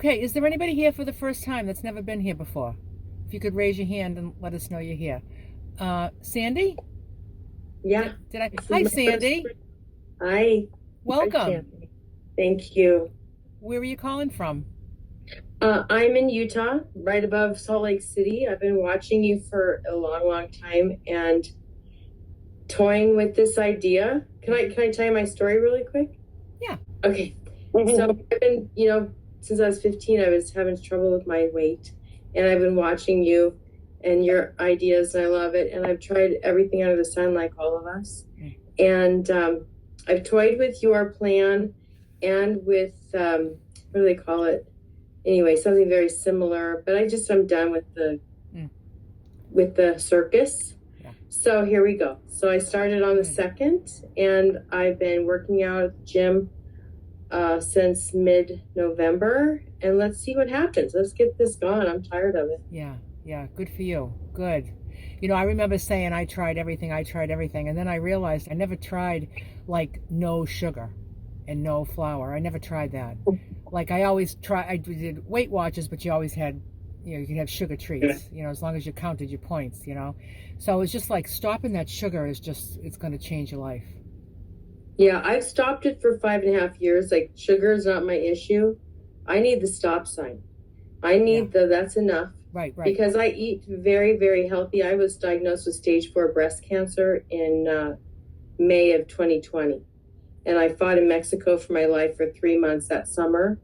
Okay, is there anybody here for the first time that's never been here before? If you could raise your hand and let us know you're here. Sandy? Yeah, Did I? this is Hi, my first. Sandy. Hi, hi, Welcome. Tammy. Thank you. Where are you calling from? I'm in Utah, right above Salt Lake City. I've been watching you for a long, long time and toying with this idea. Can I tell you my story really quick? Yeah. Okay. So I've been, since I was 15, I was having trouble with my weight, and I've been watching you and your ideas, and I love it. And I've tried everything under the sun, like all of us. And I've toyed with your plan and with what do they call it? Anyway, something very similar. But I'm done with the circus. Yeah. So here we go. So I started on the 2nd, and I've been working out at the gym since mid-November, and let's see what happens. Let's get this going. I'm tired of it. Yeah, good for you. Good. I remember saying I tried everything, and then I realized I never tried like no sugar and no flour. I never tried that. Like I did Weight Watchers, but you always had, you could have sugar treats, as long as you counted your points, So it's just like stopping that sugar it's going to change your life. Yeah, I've stopped it for 5.5 years. Like, sugar is not my issue. I need the stop sign. I need that's enough. Right. Because I eat very, very healthy. I was diagnosed with stage 4 breast cancer in May of 2020. And I fought in Mexico for my life for 3 months that summer.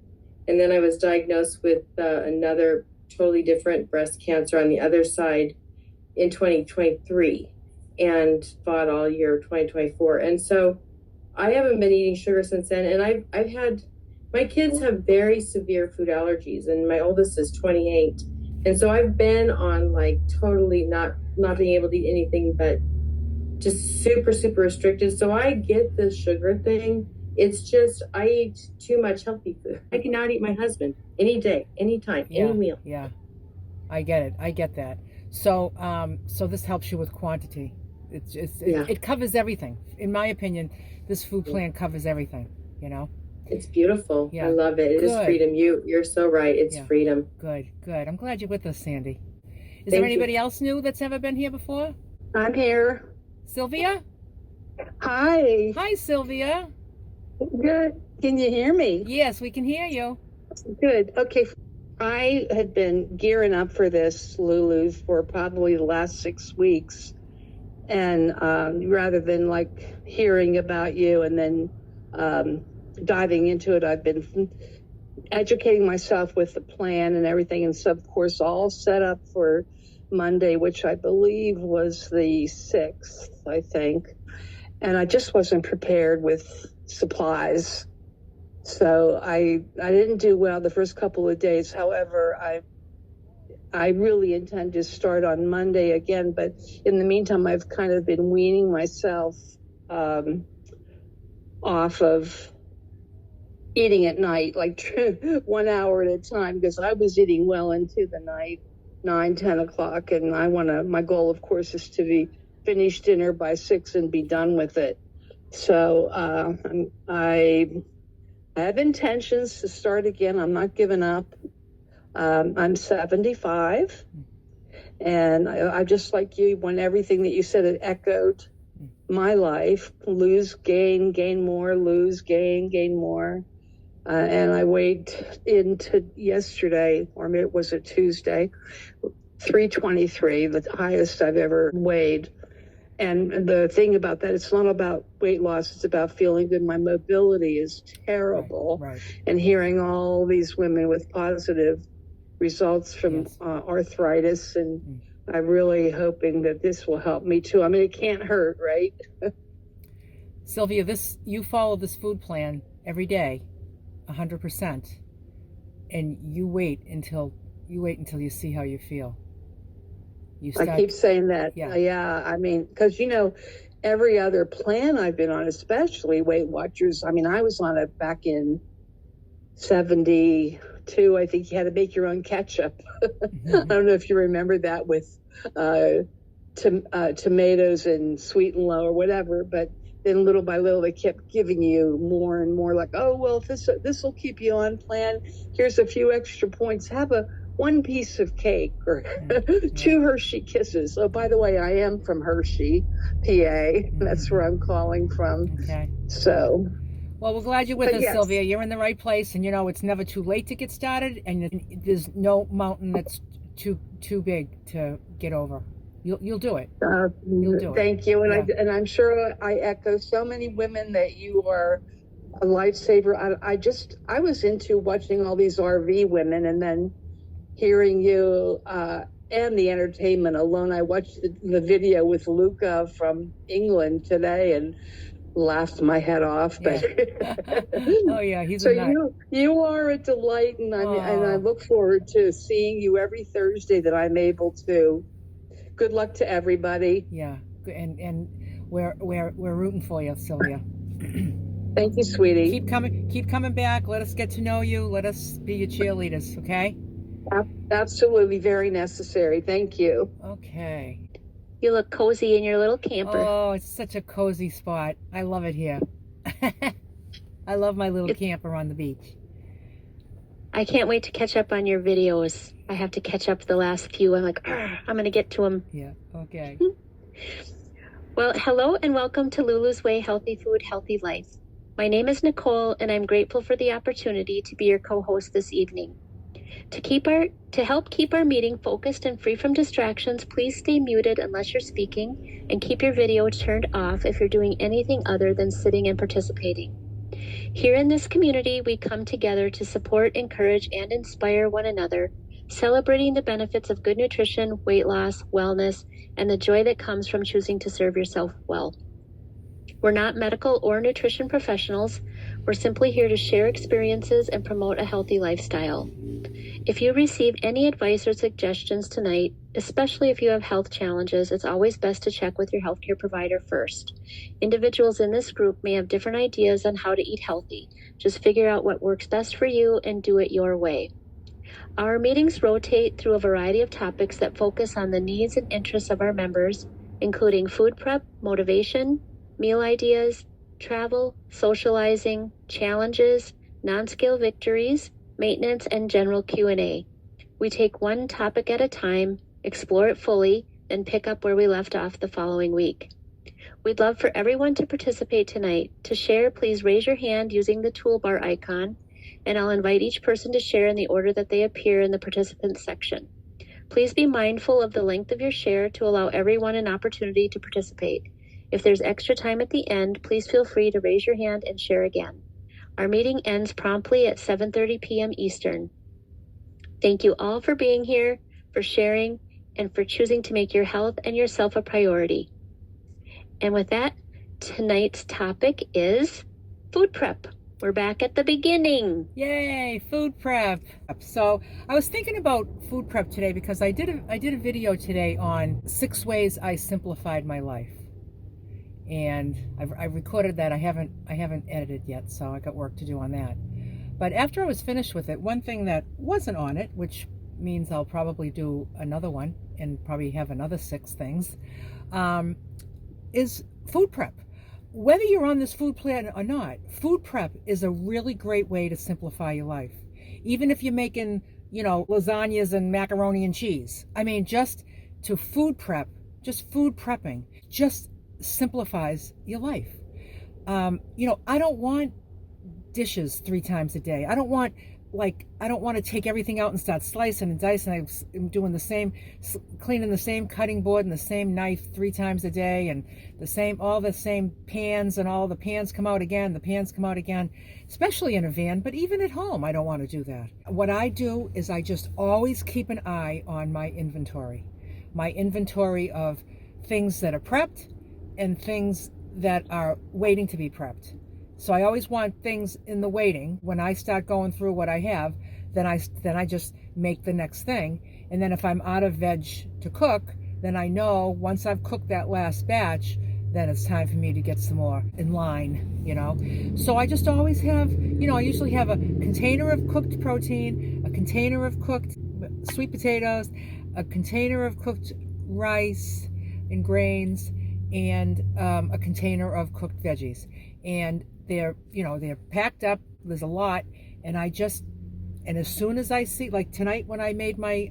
And then I was diagnosed with another totally different breast cancer on the other side in 2023 and fought all year 2024. And so I haven't been eating sugar since then. And I've had, my kids have very severe food allergies, and my oldest is 28. And so I've been on like totally not being able to eat anything but just super, super restricted. So I get the sugar thing. It's just I eat too much healthy food. I can out eat my husband any day, anytime, any meal. Yeah, I get it. I get that. So, so this helps you with quantity. It covers everything. In my opinion, this food plan covers everything. It's beautiful. Yeah. I love it. It is freedom. You're so right. It's freedom. Good. I'm glad you're with us, Sandy. Is there anybody else new that's ever been here before? I'm here. Sylvia? Hi. Hi, Sylvia. Good. Can you hear me? Yes, we can hear you. Good. Okay. I had been gearing up for this, Lulu, for probably the last 6 weeks. And rather than like hearing about you and then diving into it, I've been educating myself with the plan and everything. And so, of course, all set up for Monday, which I believe was the 6th, I think. And I just wasn't prepared with supplies. So I didn't do well the first couple of days. However, I really intend to start on Monday again. But in the meantime, I've kind of been weaning myself off of eating at night, like 1 hour at a time, because I was eating well into the night, 9, 10 o'clock. And my goal, of course, is to be finish dinner by 6 and be done with it. So I have intentions to start again. I'm not giving up. I'm 75, and I just like you, when everything that you said, it echoed my life. Lose, gain more, lose, gain more. And I weighed into yesterday, or maybe it was a Tuesday, 323, the highest I've ever weighed. And the thing about that, it's not about weight loss, it's about feeling good. My mobility is terrible. Right. And hearing all these women with positive results from arthritis, and I'm really hoping that this will help me too. I mean, it can't hurt, right? Sylvia, you follow this food plan every day, 100%, and you wait until you see how you feel. I keep saying that. Yeah. I mean, because, every other plan I've been on, especially Weight Watchers, I mean, I was on it back in 72. I think you had to make your own ketchup. I don't know if you remember that, with tomatoes and sweet and low or whatever, but then little by little, they kept giving you more and more like, oh, well, this will keep you on plan. Here's a few extra points. Have one piece of cake or two Hershey Kisses. Oh, by the way, I am from Hershey, PA. That's where I'm calling from. Okay. So. Well, we're glad you're with us, yes. Sylvia. You're in the right place, and it's never too late to get started, and there's no mountain that's too big to get over. You'll do it. You'll do it. Thank you, and I'm sure I echo so many women that you are a lifesaver. I was into watching all these RV women, and then hearing you and the entertainment alone. I watched the video with Luca from England today and laughed my head off. But oh yeah, he's so a nut. you are a delight, and I look forward to seeing you every Thursday that I'm able to. Good luck to everybody. Yeah, and we're rooting for you, Sylvia. Thank you, sweetie. Keep coming back. Let us get to know you. Let us be your cheerleaders, okay? Absolutely, very necessary. Thank you. Okay. You look cozy in your little camper. Oh, it's such a cozy spot. I love it here. I love my little camper on the beach. I can't wait to catch up on your videos. I have to catch up the last few. I'm like, I'm going to get to them. Yeah, okay. Well, hello and welcome to Lulu's Way Healthy Food, Healthy Life. My name is Nicole, and I'm grateful for the opportunity to be your co-host this evening. To help keep our meeting focused and free from distractions, please stay muted unless you're speaking, and keep your video turned off if you're doing anything other than sitting and participating. Here in this community, we come together to support, encourage, and inspire one another, celebrating the benefits of good nutrition, weight loss, wellness, and the joy that comes from choosing to serve yourself well. We're not medical or nutrition professionals. We're simply here to share experiences and promote a healthy lifestyle. If you receive any advice or suggestions tonight, especially if you have health challenges, it's always best to check with your healthcare provider first. Individuals in this group may have different ideas on how to eat healthy. Just figure out what works best for you and do it your way. Our meetings rotate through a variety of topics that focus on the needs and interests of our members, including food prep, motivation, meal ideas, travel, socializing, challenges, non-scale victories, maintenance, and general Q&A. We take one topic at a time, explore it fully, then pick up where we left off the following week. We'd love for everyone to participate tonight. To share, please raise your hand using the toolbar icon, and I'll invite each person to share in the order that they appear in the participants section. Please be mindful of the length of your share to allow everyone an opportunity to participate. If there's extra time at the end, please feel free to raise your hand and share again. Our meeting ends promptly at 7:30 p.m. Eastern. Thank you all for being here, for sharing, and for choosing to make your health and yourself a priority. And with that, tonight's topic is food prep. We're back at the beginning. Yay, food prep. So I was thinking about food prep today because I did a video today on 6 ways I simplified my life. And I've recorded that. I haven't edited yet, so I got work to do on that. But after I was finished with it, one thing that wasn't on it, which means I'll probably do another one and probably have another 6 things, is food prep. Whether you're on this food plan or not, food prep is a really great way to simplify your life. Even if you're making, lasagnas and macaroni and cheese. I mean, just food prepping, just simplifies your life. I don't want dishes 3 times a day. I don't want to take everything out and start slicing and dicing. I'm doing cleaning the same cutting board and the same knife 3 times a day, and all the same pans, and all the pans come out again, especially in a van, but even at home, I don't want to do that. What I do is I just always keep an eye on my inventory of things that are prepped and things that are waiting to be prepped. So I always want things in the waiting. When I start going through what I have, then I just make the next thing. And then if I'm out of veg to cook, then I know once I've cooked that last batch, then it's time for me to get some more in line, So I just always have, I usually have a container of cooked protein, a container of cooked sweet potatoes, a container of cooked rice and grains, and a container of cooked veggies. And they're packed up. There's a lot. And as soon as I see, like tonight when I made my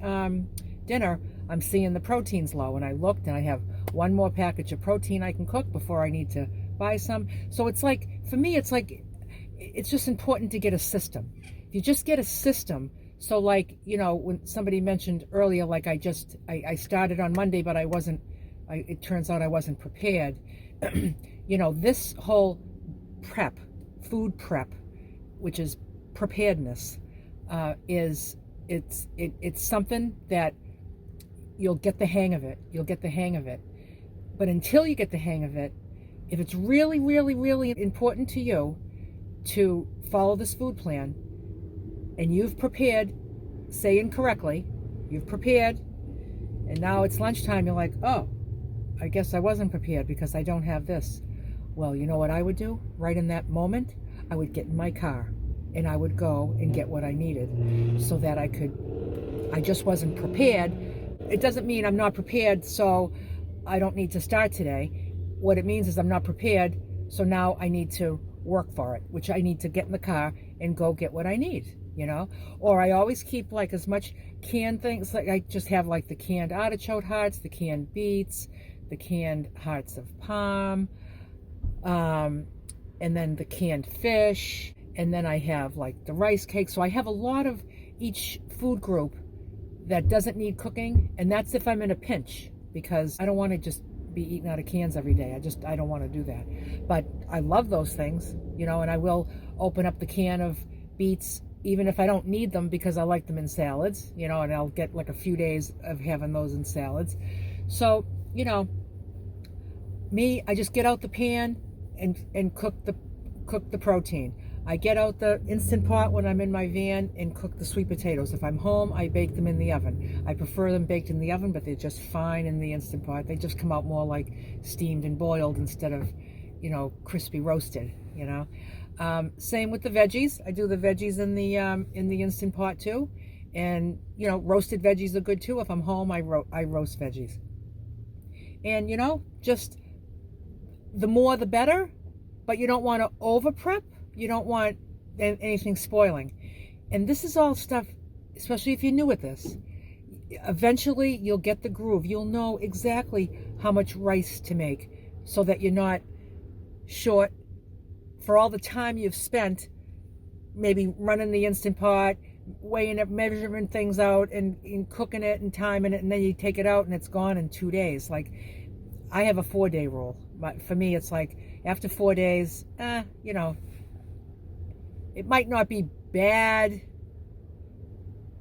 dinner, I'm seeing the protein's low. And I looked and I have one more package of protein I can cook before I need to buy some. So it's like, for me, it's just important to get a system. If you just get a system, so like, when somebody mentioned earlier, like I started on Monday, but it turns out I wasn't prepared. This whole food prep, which is preparedness, it's something that you'll get the hang of it. But until you get the hang of it, if it's really, really, really important to you to follow this food plan, and you've prepared, say incorrectly, you've prepared, and now it's lunchtime, you're like, oh, I guess I wasn't prepared because I don't have this. Well, you know what I would do? Right in that moment, I would get in my car and I would go and get what I needed so that I just wasn't prepared. It doesn't mean I'm not prepared, so I don't need to start today. What it means is I'm not prepared, so now I need to work for it, which I need to get in the car and go get what I need, Or I always keep like as much canned things, like I just have like the canned artichoke hearts, the canned beets, the canned hearts of palm, and then the canned fish, and then I have like the rice cake. So I have a lot of each food group that doesn't need cooking, and that's if I'm in a pinch, because I don't want to just be eating out of cans every day. I don't want to do that. But I love those things, and I will open up the can of beets even if I don't need them, because I like them in salads, and I'll get like a few days of having those in salads. So, me, I just get out the pan and cook the protein. I get out the Instant Pot when I'm in my van and cook the sweet potatoes. If I'm home, I bake them in the oven. I prefer them baked in the oven, but they're just fine in the Instant Pot. They just come out more like steamed and boiled instead of, crispy roasted, Same with the veggies. I do the veggies in the Instant Pot too. And, roasted veggies are good too. If I'm home, I roast veggies. And, just the more the better, but you don't want to over prep. You don't want anything spoiling. And this is all stuff, especially if you're new at this, eventually you'll get the groove. You'll know exactly how much rice to make so that you're not short for all the time you've spent maybe running the Instant Pot, weighing it, measuring things out, and cooking it and timing it, and then you take it out and it's gone in 2 days. Like, I have a 4-day rule. But for me, it's like after 4 days, it might not be bad,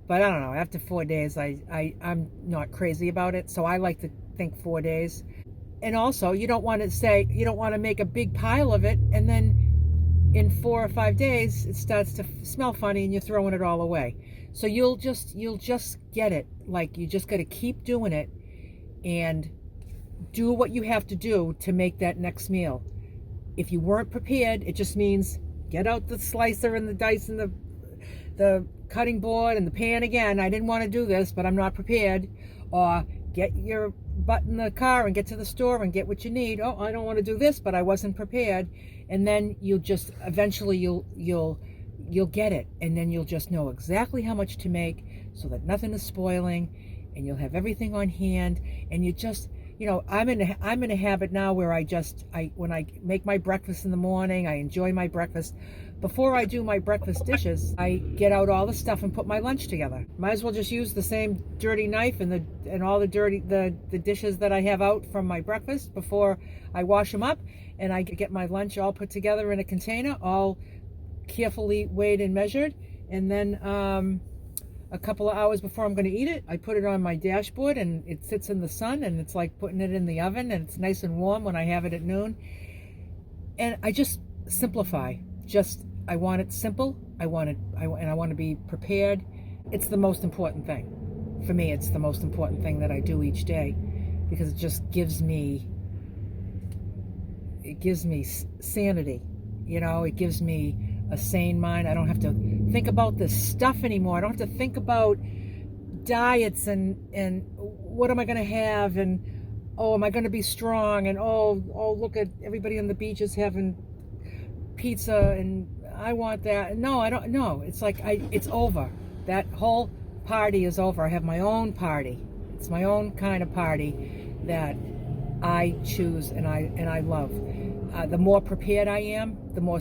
but I don't know. After 4 days, I'm not crazy about it. So I like to think 4 days. And also, you don't want to make a big pile of it, and then in 4 or 5 days, it starts to smell funny and you're throwing it all away. So you'll just get it. Like, you just got to keep doing it and do what you have to do to make that next meal. If you weren't prepared, it just means get out the slicer and the dice and the cutting board and the pan again. I didn't want to do this, but I'm not prepared. Or get your butt in the car and get to the store and get what you need. Oh, I don't want to do this, but I wasn't prepared. And then eventually you'll get it. And then you'll just know exactly how much to make so that nothing is spoiling, and you'll have everything on hand. And you just, I'm in a habit now where when I make my breakfast in the morning, I enjoy my breakfast. Before I do my breakfast dishes, I get out all the stuff and put my lunch together. Might as well just use the same dirty knife and all the dishes that I have out from my breakfast before I wash them up, and I get my lunch all put together in a container, all carefully weighed and measured, and then a couple of hours before I'm going to eat it, I put it on my dashboard, and it sits in the sun, and it's like putting it in the oven, and it's nice and warm when I have it at noon. And I just simplify. I want it simple. I want to be prepared. It's the most important thing. For me, it's the most important thing that I do each day, because it just gives me sanity. It gives me a sane mind. I don't have to think about this stuff anymore. I don't have to think about diets and what am I going to have and oh, am I going to be strong? And oh, look at everybody on the beaches having pizza, and I want that. No, I don't. No, it's like it's over. That whole party is over. I have my own party. It's my own kind of party that I choose and I love. The more prepared I am, the more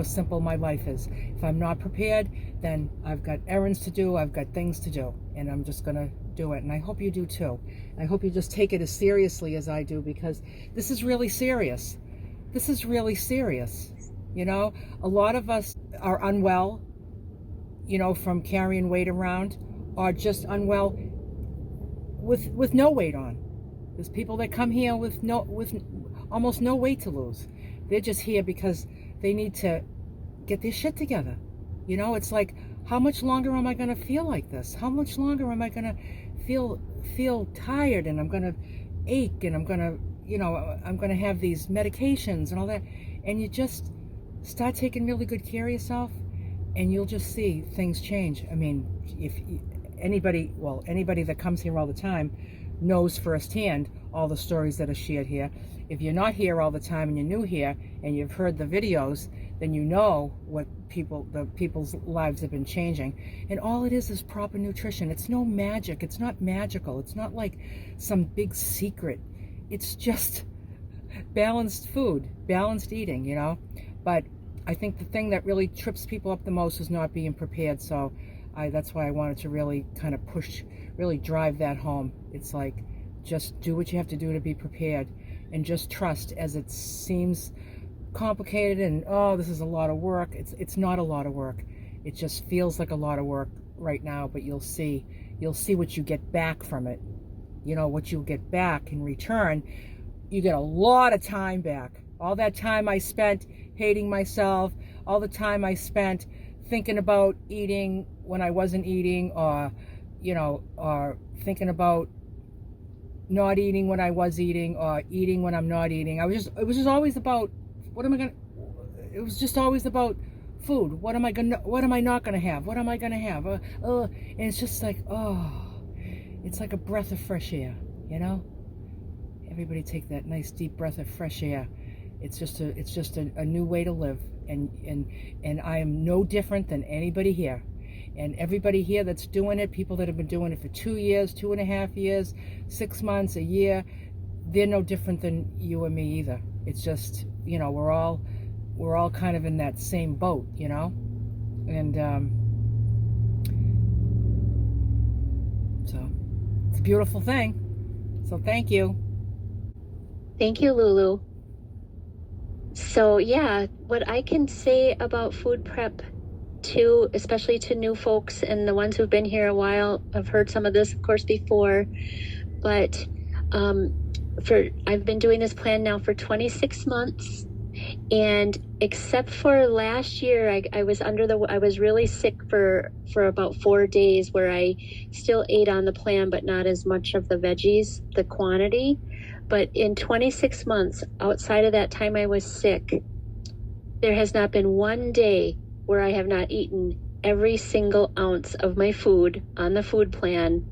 simple my life is. If I'm not prepared, then I've got errands to do, I've got things to do, and I'm just gonna do it. And I hope you do too. I hope you just take it as seriously as I do, because this is really serious. This is really serious. You know, a lot of us are unwell, you know, from carrying weight around, or just unwell with no weight on. There's people that come here with almost no weight to lose. They're just here because they need to get their shit together. You know, it's like, how much longer am I going to feel like this? How much longer am I going to feel tired, and I'm going to ache, and I'm going to, you know, I'm going to have these medications and all that. And you just start taking really good care of yourself, and you'll just see things change. I mean, if anybody that comes here all the time knows firsthand all the stories that are shared here. If you're not here all the time and you're new here and you've heard the videos, then you know what the people's lives have been changing. And all it is proper nutrition. It's no magic. It's not magical. It's not like some big secret. It's just balanced food, balanced eating, you know. But I think the thing that really trips people up the most is not being prepared. So that's why I wanted to really kind of really drive that home. It's like, just do what you have to do to be prepared, and just trust. As it seems complicated and, oh, this is a lot of work, it's not a lot of work. It just feels like a lot of work right now, but you'll see what you get back from it. You know, what you get back in return. You get a lot of time back. All that time I spent hating myself, all the time I spent thinking about eating when I wasn't eating, or, you know, or thinking about not eating when I was eating, or eating when I'm not eating. It was just always about, it was just always about food. What am I not gonna have? What am I gonna have? And it's just like, it's like a breath of fresh air, you know? Everybody take that nice deep breath of fresh air. It's just a new way to live, and I am no different than anybody here. And everybody here that's doing it, people that have been doing it for 2 years, 2.5 years, 6 months, a year, they're no different than you or me either. It's just, you know, we're all kind of in that same boat, you know? And so it's a beautiful thing. So thank you. Thank you, Lulu. So yeah, what I can say about food prep too, especially to new folks and the ones who've been here a while, I've heard some of this, of course, before, but I've been doing this plan now for 26 months, and except for last year, I was really sick for about 4 days, where I still ate on the plan, but not as much of the veggies, the quantity. But in 26 months, outside of that time I was sick, there has not been one day where I have not eaten every single ounce of my food on the food plan,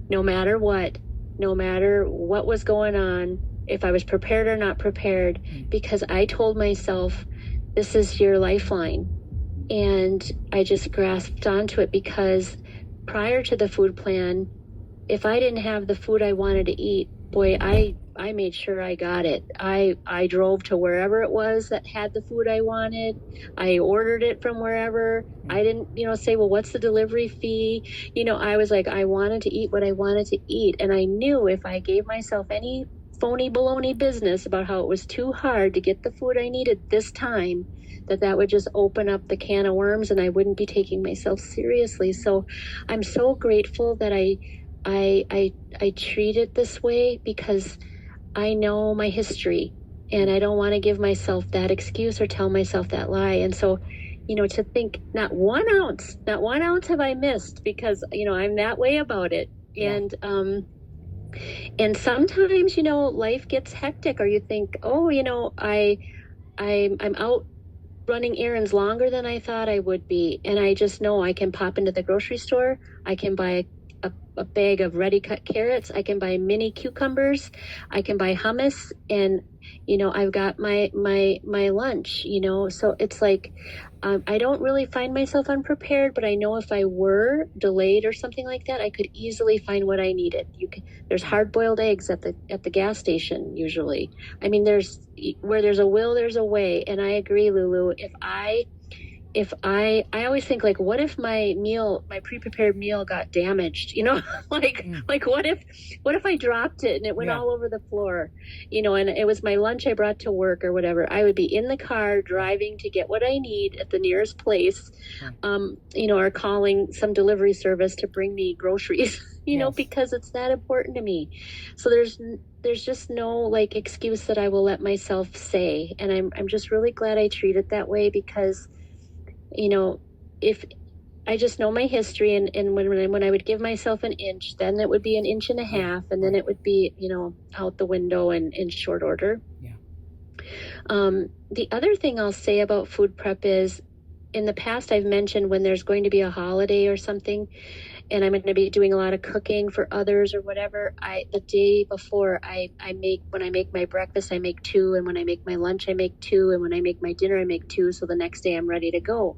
no matter what was going on, if I was prepared or not prepared, because I told myself, this is your lifeline. And I just grasped onto it, because prior to the food plan, if I didn't have the food I wanted to eat, boy, I made sure I got it. I drove to wherever it was that had the food I wanted. I ordered it from wherever. I didn't, say, well, what's the delivery fee? I was like, I wanted to eat what I wanted to eat. And I knew if I gave myself any phony baloney business about how it was too hard to get the food I needed this time, that would just open up the can of worms, and I wouldn't be taking myself seriously. So I'm so grateful that I treat it this way, because I know my history, and I don't want to give myself that excuse or tell myself that lie. And so, to think not one ounce have I missed, because, I'm that way about it. Yeah. And sometimes, life gets hectic, or you think, oh, I'm out running errands longer than I thought I would be. And I just know I can pop into the grocery store. I can buy a bag of ready cut carrots. I can buy mini cucumbers. I can buy hummus, and I've got my lunch. So it's like I don't really find myself unprepared, but I know if I were delayed or something like that, I could easily find what I needed. There's hard boiled eggs at the gas station usually. I mean, where there's a will, there's a way, and I agree, Lulu. If I always think, like, what if my pre-prepared meal got damaged, like what if I dropped it and it went all over the floor, and it was my lunch I brought to work or whatever. I would be in the car driving to get what I need at the nearest place, or calling some delivery service to bring me groceries, because it's that important to me. So there's just no like excuse that I will let myself say. And I'm just really glad I treat it that way, because if I just know my history, and when I would give myself an inch, then it would be an inch and a half, and then it would be, out the window and in short order. Yeah. The other thing I'll say about food prep is, in the past, I've mentioned when there's going to be a holiday or something, and I'm going to be doing a lot of cooking for others or whatever, the day before when I make my breakfast, I make 2, and when I make my lunch, I make 2, and when I make my dinner, I make 2, so the next day I'm ready to go.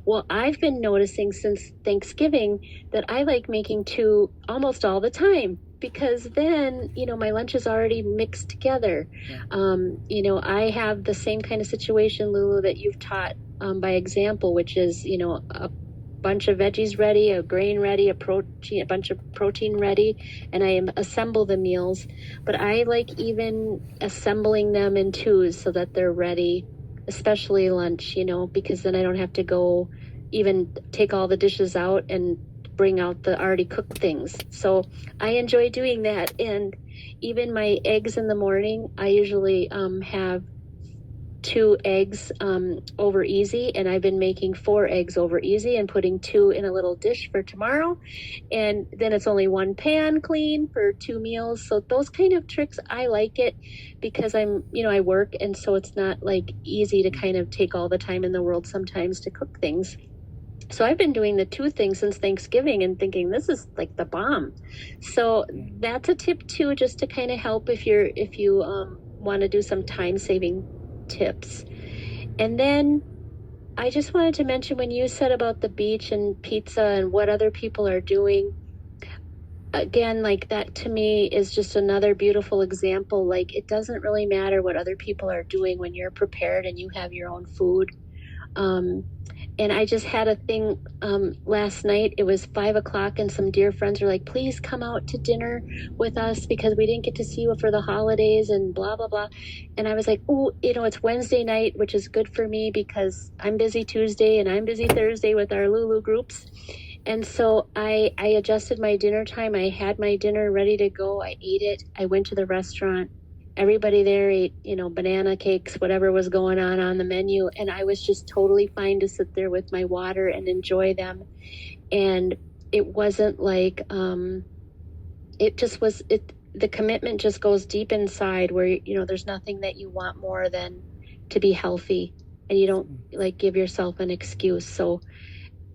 Well, I've been noticing since Thanksgiving that I like making 2 almost all the time, because then, my lunch is already mixed together. Yeah. I have the same kind of situation, Lulu, that you've taught by example, which is, a bunch of veggies ready, a grain ready, a bunch of protein ready, and I assemble the meals. But I like even assembling them in 2s so that they're ready, especially lunch, because then I don't have to go even take all the dishes out and bring out the already cooked things. So I enjoy doing that. And even my eggs in the morning, I usually have 2 eggs over easy, and I've been making 4 eggs over easy and putting 2 in a little dish for tomorrow, and then it's only 1 pan clean for 2 meals. So those kind of tricks, I like it, because I work, and so it's not like easy to kind of take all the time in the world sometimes to cook things. So I've been doing the 2 things since Thanksgiving and thinking this is like the bomb. So that's a tip too, just to kind of help if you want to do some time saving tips. And then I just wanted to mention, when you said about the beach and pizza and what other people are doing, again, like, that to me is just another beautiful example. Like, it doesn't really matter what other people are doing when you're prepared and you have your own food. And I just had a thing last night. It was 5 o'clock, and some dear friends were like, please come out to dinner with us because we didn't get to see you for the holidays and blah, blah, blah. And I was like, oh, it's Wednesday night, which is good for me because I'm busy Tuesday and I'm busy Thursday with our Lulu groups. And so I adjusted my dinner time. I had my dinner ready to go. I ate it. I went to the restaurant. Everybody there ate, banana cakes, whatever was going on the menu. And I was just totally fine to sit there with my water and enjoy them. And it wasn't like, it just was, the commitment just goes deep inside where, there's nothing that you want more than to be healthy, and you don't like give yourself an excuse. So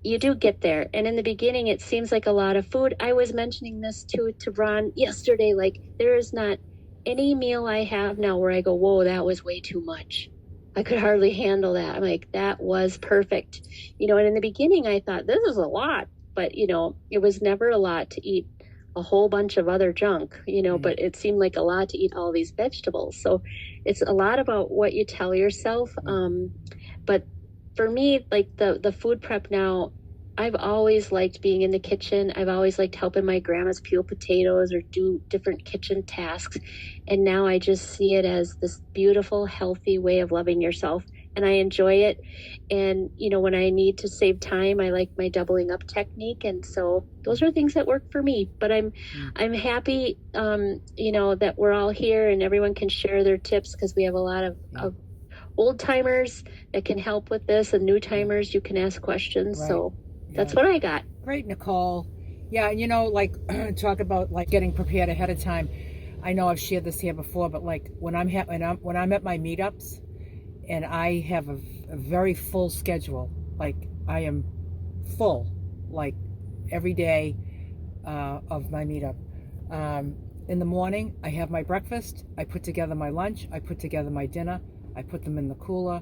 you do get there. And in the beginning, it seems like a lot of food. I was mentioning this to Ron yesterday, like, there is not any meal I have now where I go, whoa, that was way too much. I could hardly handle that. I'm like, that was perfect. And in the beginning I thought, this is a lot, but it was never a lot to eat a whole bunch of other junk, but it seemed like a lot to eat all these vegetables. So it's a lot about what you tell yourself. But for me, like the food prep now, I've always liked being in the kitchen. I've always liked helping my grandmas peel potatoes or do different kitchen tasks. And now I just see it as this beautiful, healthy way of loving yourself. And I enjoy it. And, when I need to save time, I like my doubling up technique. And so those are things that work for me. But I'm happy, that we're all here and everyone can share their tips, because we have a lot of old timers that can help with this, and new timers, you can ask questions. Right. So that's what I got. Great, Nicole. Yeah, talk about like getting prepared ahead of time. I know I've shared this here before, but like when I'm at my meetups and I have a very full schedule, like I am full, like every day, of my meetup. In the morning, I have my breakfast. I put together my lunch. I put together my dinner. I put them in the cooler,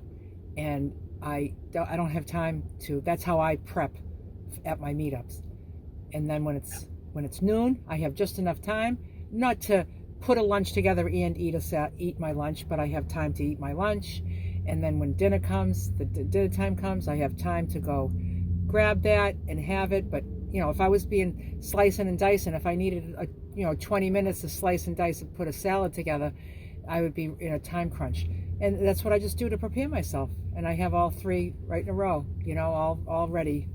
and I don't have time to. That's how I prep at my meetups. And then when it's noon, I have just enough time not to put a lunch together and eat my lunch, but I have time to eat my lunch. And then when dinner comes, the dinner time comes, I have time to go grab that and have it. But if I was being slicing and dicing, if I needed 20 minutes to slice and dice and put a salad together, I would be in a time crunch. And that's what I just do to prepare myself. And I have all three right in a row, all ready,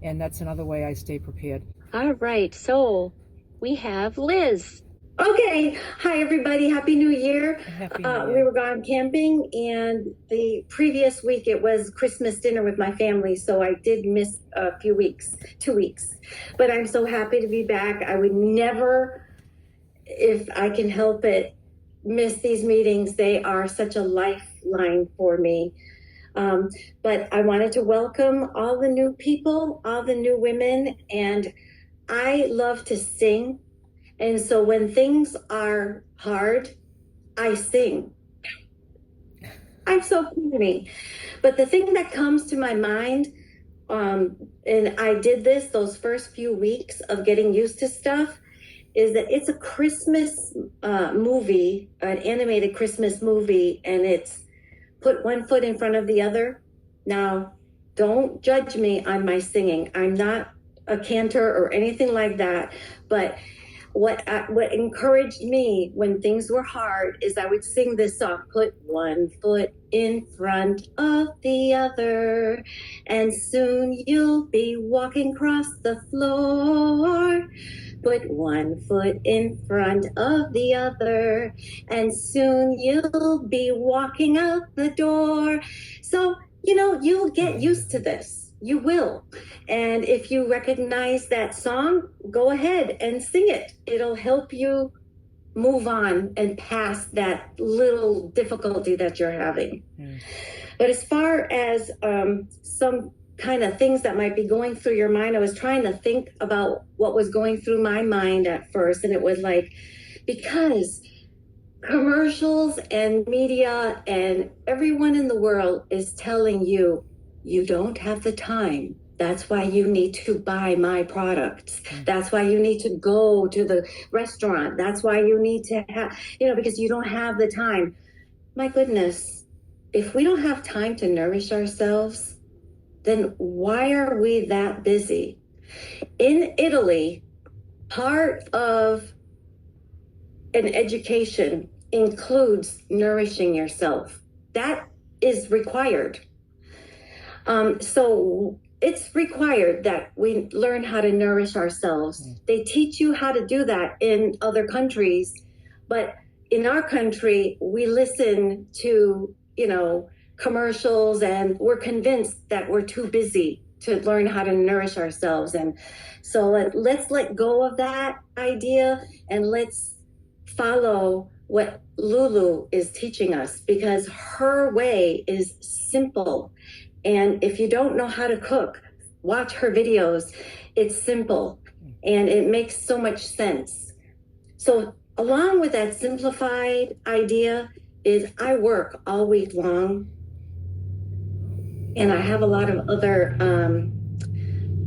and that's another way I stay prepared. All right, so we have Liz. Okay. Hi, everybody. Happy New Year. Happy New Year. We were gone camping, and the previous week it was Christmas dinner with my family, so I did miss a few weeks, 2 weeks. But I'm so happy to be back. I would never, if I can help it, miss these meetings. They are such a lifeline for me. But I wanted to welcome all the new people, all the new women, and I love to sing. And so when things are hard, I sing. I'm so funny. But the thing that comes to my mind, and I did this those first few weeks of getting used to stuff, is that it's a Christmas movie, an animated Christmas movie, and it's put one foot in front of the other. Now, don't judge me on my singing. I'm not a cantor or anything like that, but what encouraged me when things were hard is I would sing this song, put one foot in front of the other, and soon you'll be walking across the floor. Put one foot in front of the other, and soon you'll be walking out the door. So, you'll get used to this. You will. And if you recognize that song, go ahead and sing it. It'll help you move on and past that little difficulty that you're having. But as far as some kind of things that might be going through your mind, I was trying to think about what was going through my mind at first. And it was like, because commercials and media and everyone in the world is telling you, you don't have the time. That's why you need to buy my products. That's why you need to go to the restaurant. That's why you need to have, because you don't have the time. My goodness, if we don't have time to nourish ourselves, then why are we that busy? In Italy, part of an education includes nourishing yourself. That is required. So it's required that we learn how to nourish ourselves. They teach you how to do that in other countries, but in our country, we listen to, commercials, and we're convinced that we're too busy to learn how to nourish ourselves. And so let's let go of that idea, and let's follow what Lulu is teaching us, because her way is simple. And if you don't know how to cook, watch her videos. It's simple and it makes so much sense. So along with that simplified idea is I work all week long, and I have a lot of other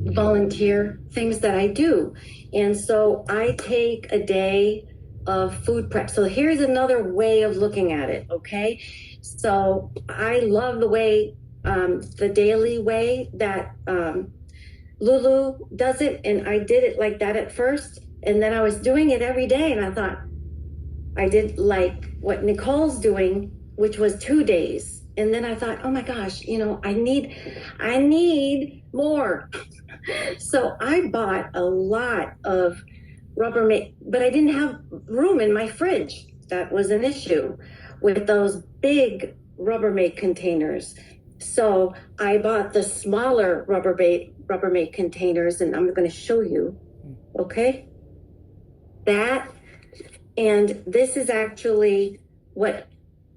volunteer things that I do. And so I take a day of food prep. So here's another way of looking at it, okay? So I love the way, the daily way that Lulu does it, and I did it like that at first, and then I was doing it every day, and I thought I did like what Nicole's doing, which was 2 days, and then I thought, oh my gosh, I need more. So I bought a lot of Rubbermaid, but I didn't have room in my fridge. That was an issue with those big Rubbermaid containers. So I bought the smaller Rubbermaid containers, and I'm going to show you, okay? That, and this is actually what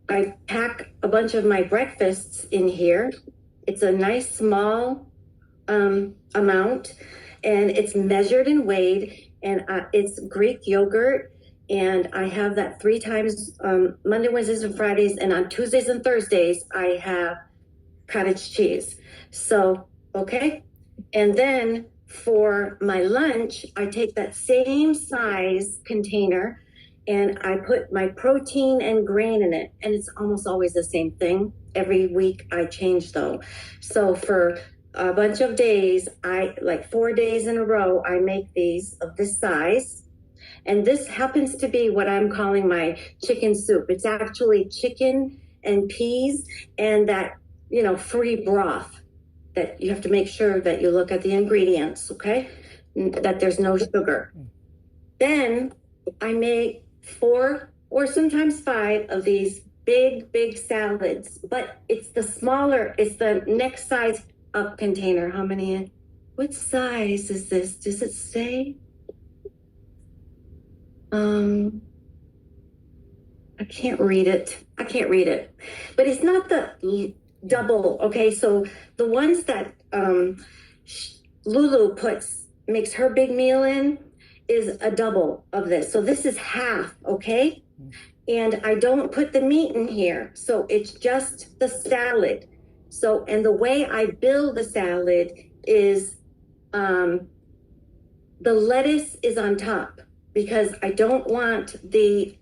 I pack a bunch of my breakfasts in here. It's a nice small amount, and it's measured and weighed, and it's Greek yogurt. And I have that 3 times, Monday, Wednesdays, and Fridays. And on Tuesdays and Thursdays, I have cottage cheese. So, okay. And then for my lunch, I take that same size container and I put my protein and grain in it. And it's almost always the same thing. Every week I change though. So for a bunch of days, like 4 days in a row, I make these of this size. And this happens to be what I'm calling my chicken soup. It's actually chicken and peas and that, free broth that you have to make sure that you look at the ingredients, okay? That there's no sugar. Then I make 4 or sometimes 5 of these big salads, but it's the next size up container. How many? What size is this? Does it say? I can't read it. But it's not the double. Okay, so the ones that Lulu makes her big meal in is a double of this. So this is half, okay? And I don't put the meat in here. So it's just the salad. So, and the way I build the salad is the lettuce is on top because I don't want the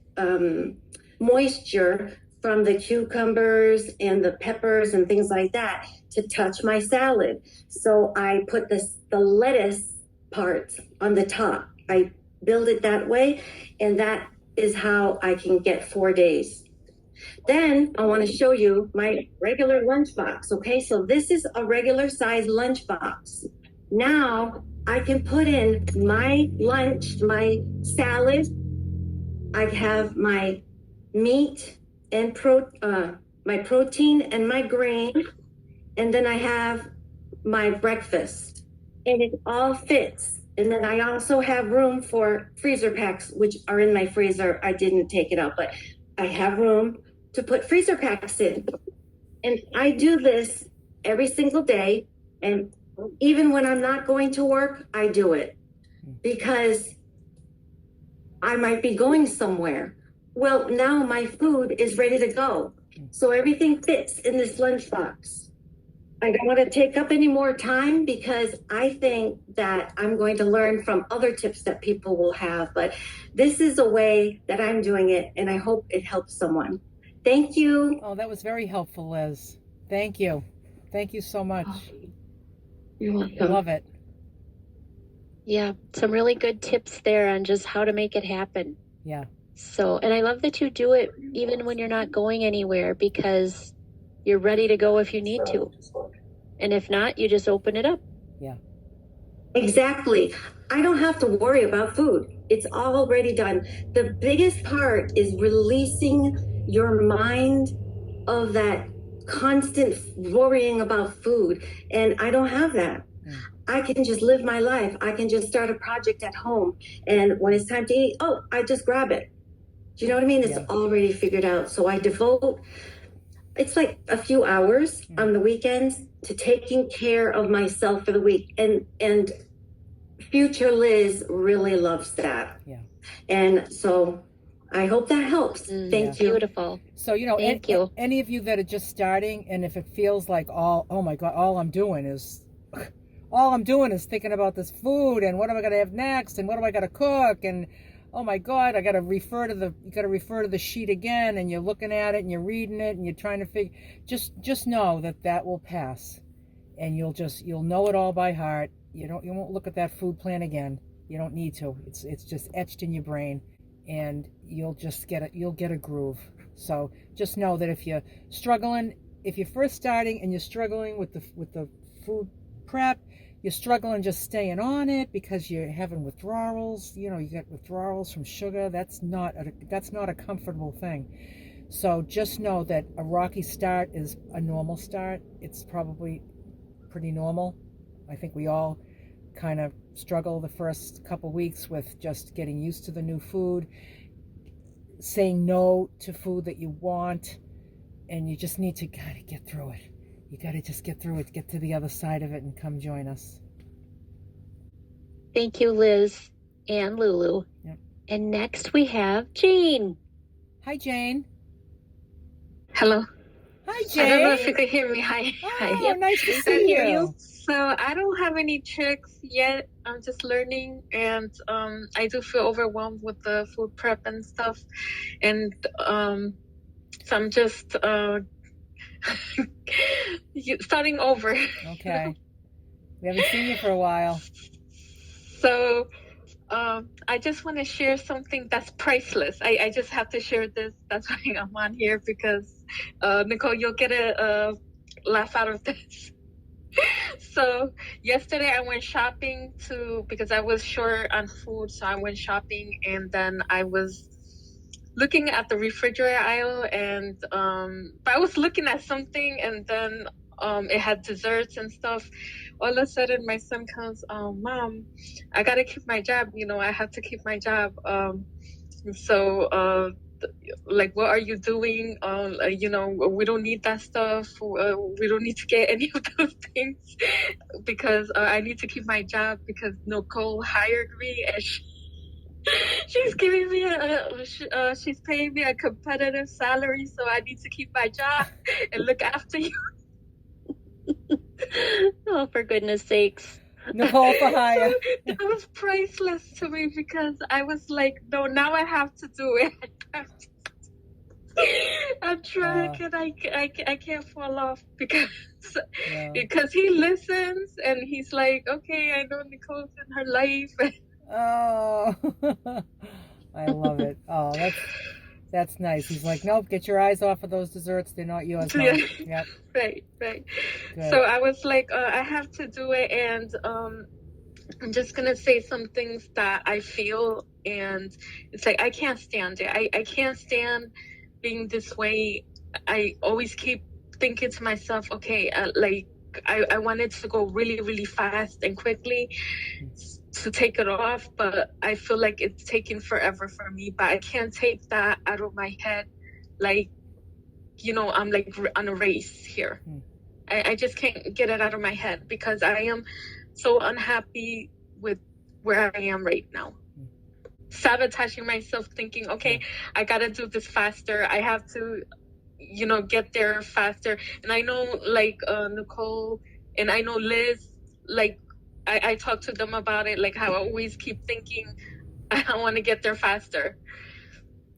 moisture from the cucumbers and the peppers and things like that to touch my salad. So I put the lettuce parts on the top. I build it that way, and that is how I can get 4 days. Then I want to show you my regular lunchbox. Okay, so this is a regular size lunchbox. Now I can put in my lunch, my salad. I have my meat and my protein and my grain, and then I have my breakfast, and it all fits. And then I also have room for freezer packs, which are in my freezer. I didn't take it out, but I have room to put freezer packs in. And I do this every single day. And even when I'm not going to work, I do it because I might be going somewhere. Well, now my food is ready to go. So everything fits in this lunchbox. I don't want to take up any more time because I think that I'm going to learn from other tips that people will have. But this is a way that I'm doing it, and I hope it helps someone. Thank you. Oh, that was very helpful, Liz. Thank you. Thank you so much. You're I welcome. love it. Yeah, some really good tips there on just how to make it happen. Yeah. So, and I love that you do it even when you're not going anywhere because you're ready to go if you need to. And if not, you just open it up. Yeah. Exactly. I don't have to worry about food. It's already done. The biggest part is releasing your mind of that constant worrying about food. And I don't have that. I can just live my life. I can just start a project at home. And when it's time to eat, I just grab it. Do you know what I mean? It's already figured out. So I devote, it's like a few hours on the weekends to taking care of myself for the week. And future Liz really loves that. Yeah. And so I hope that helps. Thank you. Beautiful. So, Thank you. any of you that are just starting, and if it feels like oh my God, all I'm doing is thinking about this food and what am I going to have next and what am I going to cook and oh my God, you got to refer to the sheet again and you're looking at it and you're reading it and you're trying to figure, just know that will pass and you'll know it all by heart. You won't look at that food plan again. You don't need to. It's just etched in your brain and you'll get a groove. So just know that if you're first starting and you're struggling with the food prep, you're struggling just staying on it because you're having withdrawals, you get withdrawals from sugar. That's not a comfortable thing. So just know that a rocky start is a normal start. It's probably pretty normal. I think we all kind of struggle the first couple weeks with just getting used to the new food, saying no to food that you want, and you just need to kind of get through it. You got to just get through it, get to the other side of it, and come join us. Thank you, Liz and Lulu. Yep. And next we have Jane. Hi, Jane. Hello. Hi, I don't know if you Jane. can hear me. Hi. Oh, Hi. nice to I see hear you. So I don't have any tricks yet. I'm just learning, and I do feel overwhelmed with the food prep and stuff, and so I'm just starting over. Okay. We haven't seen you for a while. So I just want to share something that's priceless. I just have to share this. That's why I'm on here, because Nicole, you'll get a laugh out of this. So yesterday I went shopping because I was short on food, so I went shopping, and then I was looking at the refrigerator aisle, and but I was looking at something, and then it had desserts and stuff. All of a sudden my son comes, Mom, I gotta keep my job, I have to keep my job. So like, what are you doing? We don't need that stuff. We don't need to get any of those things, because I need to keep my job, because Nicole hired me, and she's giving me she's paying me a competitive salary, so I need to keep my job and look after you. Oh, for goodness sakes. Nicole for hire. So that was priceless to me, because I was like, no, now I have to do it. I'm trying, and I can't fall off, because he listens, and he's like, okay, I know Nicole's in her life. Oh, I love it. Oh, that's nice. He's like, nope, get your eyes off of those desserts. They're not yours, Mom. Yep. Right. Good. So I was like, I have to do it, and I'm just gonna say some things that I feel, and it's like, I can't stand it. I can't stand being this way. I always keep thinking to myself, okay, I wanted to go really, really fast and quickly to take it off, but I feel like it's taking forever for me. But I can't take that out of my head. Like, I'm like on a race here. I just can't get it out of my head, because I am so unhappy with where I am right now. Sabotaging myself, thinking, okay, I gotta do this faster. I have to, get there faster. And I know, like, Nicole, and I know Liz, like, I talk to them about it, like how I always keep thinking, I want to get there faster.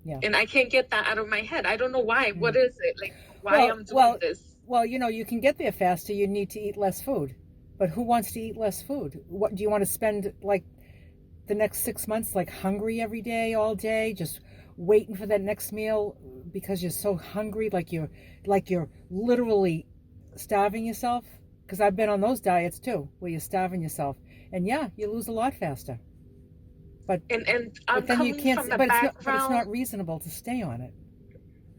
Yeah. And I can't get that out of my head. I don't know why. What is it? Like, why I'm doing this? Well, you can get there faster. You need to eat less food. But who wants to eat less food? What do you want to spend, like, the next 6 months, like, hungry every day, all day, just waiting for that next meal because you're so hungry, like you're literally starving yourself? Because I've been on those diets too, where you're starving yourself, and yeah, you lose a lot faster. But then you can't. But it's not reasonable to stay on it.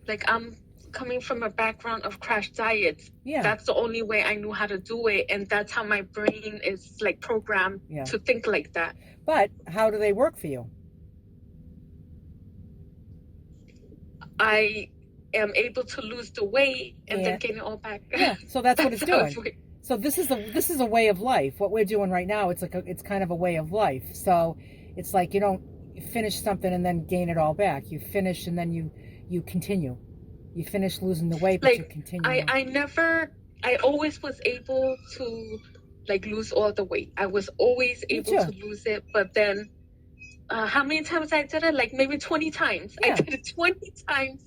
Like, I'm coming from a background of crash diets. Yeah, that's the only way I knew how to do it, and that's how my brain is, like, programmed to think like that. But how do they work for you? I am able to lose the weight and then gain it all back. Yeah, so that's what it's doing. So this is a way of life. What we're doing right now, it's kind of a way of life. So it's like you don't finish something and then gain it all back. You finish and then you continue. You finish losing the weight, but like, you continue. I always was able to, like, lose all the weight. I was always able to lose it, but then how many times I did it? Like, maybe 20 times. Yeah. I did it 20 times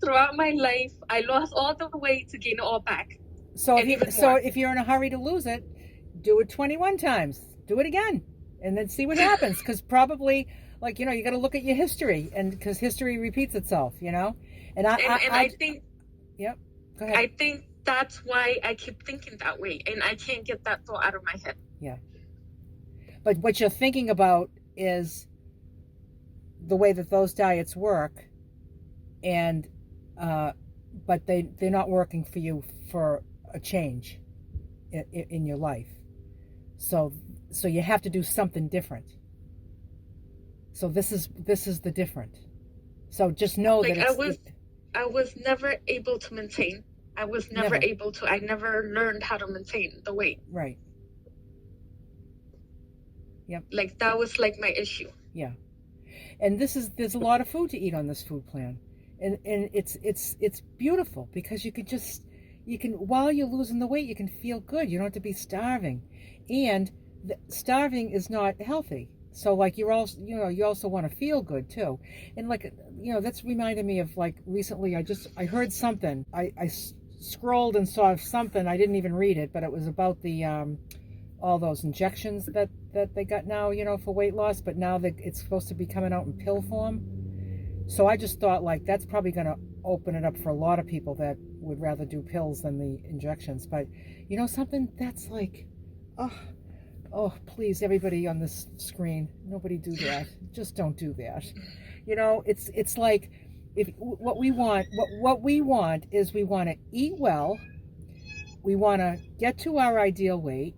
throughout my life. I lost all the weight to gain it all back. So if you're in a hurry to lose it, do it 21 times. Do it again, and then see what happens. Because probably, like, you got to look at your history, and because history repeats itself, And I think. Yep. Go ahead. I think that's why I keep thinking that way, and I can't get that thought out of my head. Yeah. But what you're thinking about is the way that those diets work, and but they're not working for you for a change in your life. So you have to do something different. So this is the different. So just know, like, that I was never able to maintain. I was never able to. I never learned how to maintain the weight. Right. Yep. Like that was like my issue. Yeah. And there's a lot of food to eat on this food plan. And it's beautiful because you can while you're losing the weight, you can feel good. You don't have to be starving. And starving is not healthy. So like you also want to feel good too. And like, that's reminded me of like recently I heard something. I scrolled and saw something. I didn't even read it, but it was about the all those injections that they got now, for weight loss, but now that it's supposed to be coming out in pill form. So I just thought like that's probably going to open it up for a lot of people that would rather do pills than the injections. But something that's like, oh, please, everybody on this screen, nobody do that. Just don't do that. It's like what we want is we want to eat well. We want to get to our ideal weight.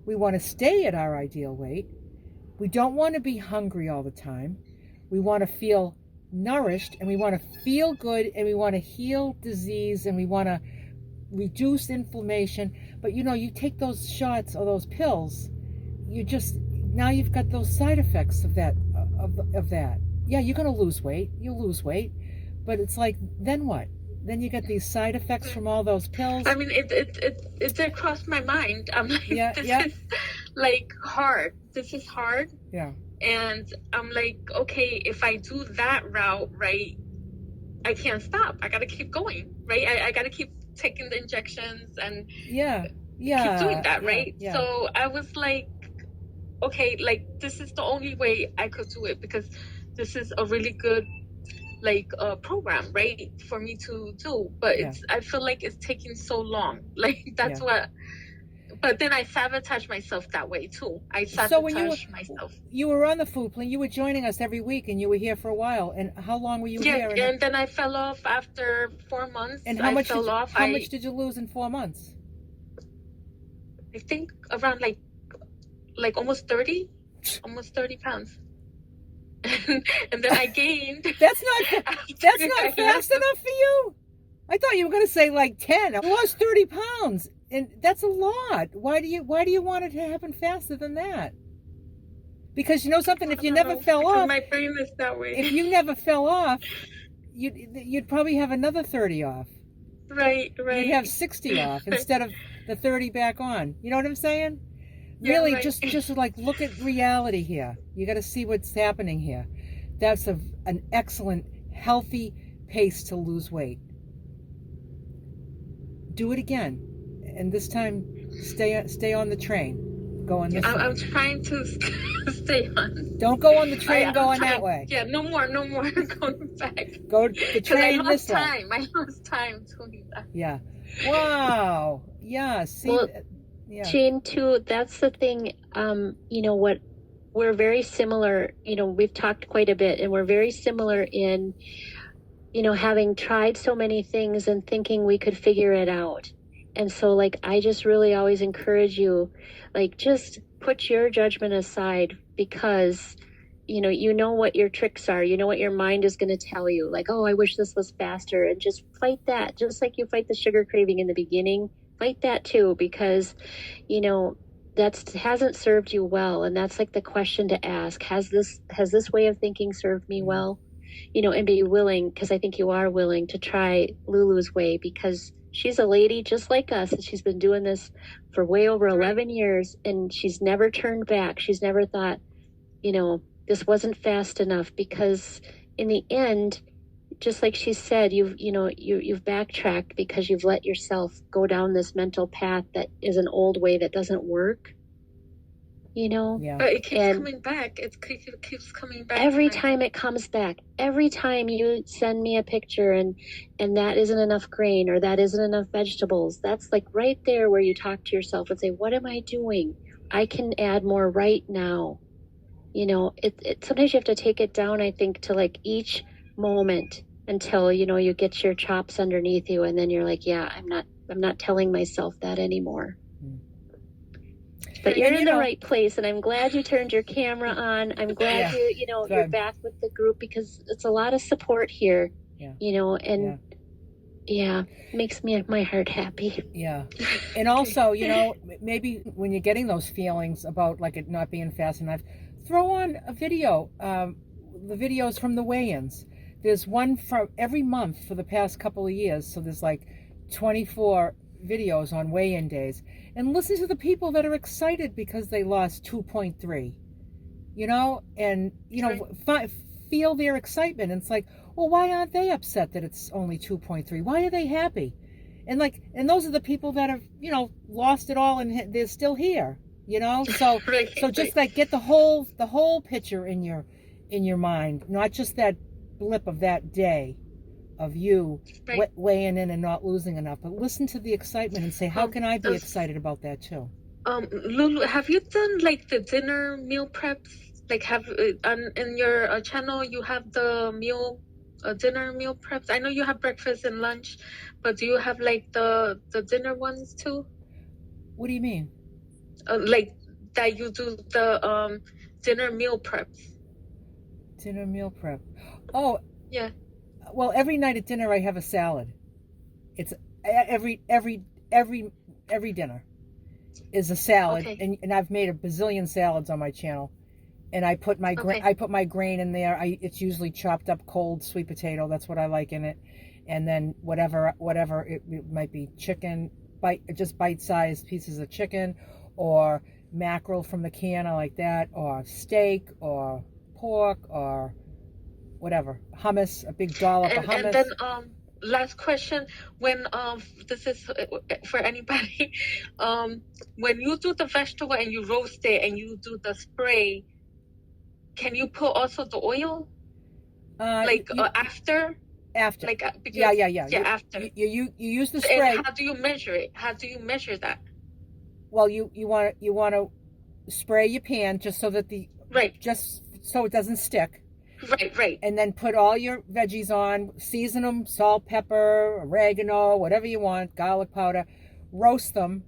We want to stay at our ideal weight. We don't want to be hungry all the time. We want to feel nourished, and we want to feel good, and we want to heal disease, and we want to reduce inflammation. But you take those shots or those pills, now you've got those side effects of that. Yeah, you're going to lose weight. You'll lose weight, but it's like, then what? Then you get these side effects from all those pills. I mean, it did cross my mind. I'm like, this is like hard. This is hard. Yeah. And I'm like, okay, if I do that route, right, I can't stop. I got to keep going, right? I got to keep taking the injections and keep doing that, right? Yeah. So I was like, okay, like this is the only way I could do it, because this is a really good program, right, for me to do. But I feel like it's taking so long. Like that's what. But then I sabotage myself that way too. I sabotage myself. You were on the food plan. You were joining us every week, and you were here for a while. And how long were you here? And then I fell off after 4 months. And how much did you lose in 4 months? I think around like almost 30 pounds. And then I gained. That's not fast enough for you. I thought you were going to say like 10. I lost 30 pounds. And that's a lot. Why do you want it to happen faster than that? Because something, if you never fell off, my brain is that way. If you never fell off, you'd probably have another 30 off. Right. You'd have 60 off instead of the 30 back on. You know what I'm saying? Really, right. just like look at reality here. You got to see what's happening here. That's an excellent, healthy pace to lose weight. Do it again. And this time, stay on the train. Go on this way. I'm trying to stay on. Don't go on the train going that way. Yeah, no more going back. Go the train this way. I lost time doing that. Yeah. Wow. Yeah. See. Well, yeah. Jane, too, that's the thing. What we're very similar. We've talked quite a bit, and we're very similar in, having tried so many things and thinking we could figure it out. And so, I just really always encourage you, just put your judgment aside, because, you know what your tricks are. You know what your mind is going to tell you. Oh, I wish this was faster. And just fight that. Just like you fight the sugar craving in the beginning, fight that too, because, that hasn't served you well. And that's the question to ask. Has this way of thinking served me well? And be willing, because I think you are willing to try Lulu's way, because she's a lady just like us, and she's been doing this for way over 11 years, and she's never turned back. She's never thought, this wasn't fast enough, because in the end, just like she said, you've backtracked because you've let yourself go down this mental path that is an old way that doesn't work. Yeah. But it keeps coming back. It keeps coming back. Every time it comes back. Every time you send me a picture and that isn't enough grain, or that isn't enough vegetables, that's right there where you talk to yourself and say, what am I doing? I can add more right now. Sometimes you have to take it down, I think, to each moment until, you get your chops underneath you, and then you're like, yeah, I'm not telling myself that anymore. But you're in the right place, and I'm glad you turned your camera on. I'm glad you're back with the group, because it's a lot of support here, and Yeah, makes my heart happy. Yeah. And also, you know, maybe when you're getting those feelings about like it not being fast enough, throw on a video, the videos from the weigh-ins. There's one for every month for the past couple of years. So there's like 24 videos on weigh-in days. And listen to the people that are excited because they lost 2.3, you know, and, you know, feel their excitement. And it's like, well, why aren't they upset that it's only 2.3? Why are they happy? And like, and those are the people that have, you know, lost it all and they're still here, you know? So, so just like get the whole picture in your mind, not just that blip of that day of you weighing in and not losing enough, but listen to the excitement and say, how can I be excited about that too? Lulu, have you done like the dinner meal preps? Like have in your channel you have the dinner meal preps? I know you have breakfast and lunch, but do you have like the dinner ones too? What do you mean? Like that you do the dinner meal preps? Dinner meal prep. Oh, yeah. Well, every night at dinner I have a salad. It's every dinner is a salad, and I've made a bazillion salads on my channel. And I put my grain in there. It's usually chopped up cold sweet potato. That's what I like in it. And then whatever it might be, chicken, just bite-sized pieces of chicken, or mackerel from the can. I like that, or steak, or pork, or whatever, hummus, a big dollop of hummus. And then last question, when this is for anybody, when you do the vegetable and you roast it and you do the spray, can you put also the oil? After? After. Like yeah. After. You use the spray. And how do you measure it? How do you measure that? Well, you want to spray your pan just so that just so it doesn't stick. Right. And then put all your veggies on, season them, salt, pepper, oregano, whatever you want, garlic powder, roast them,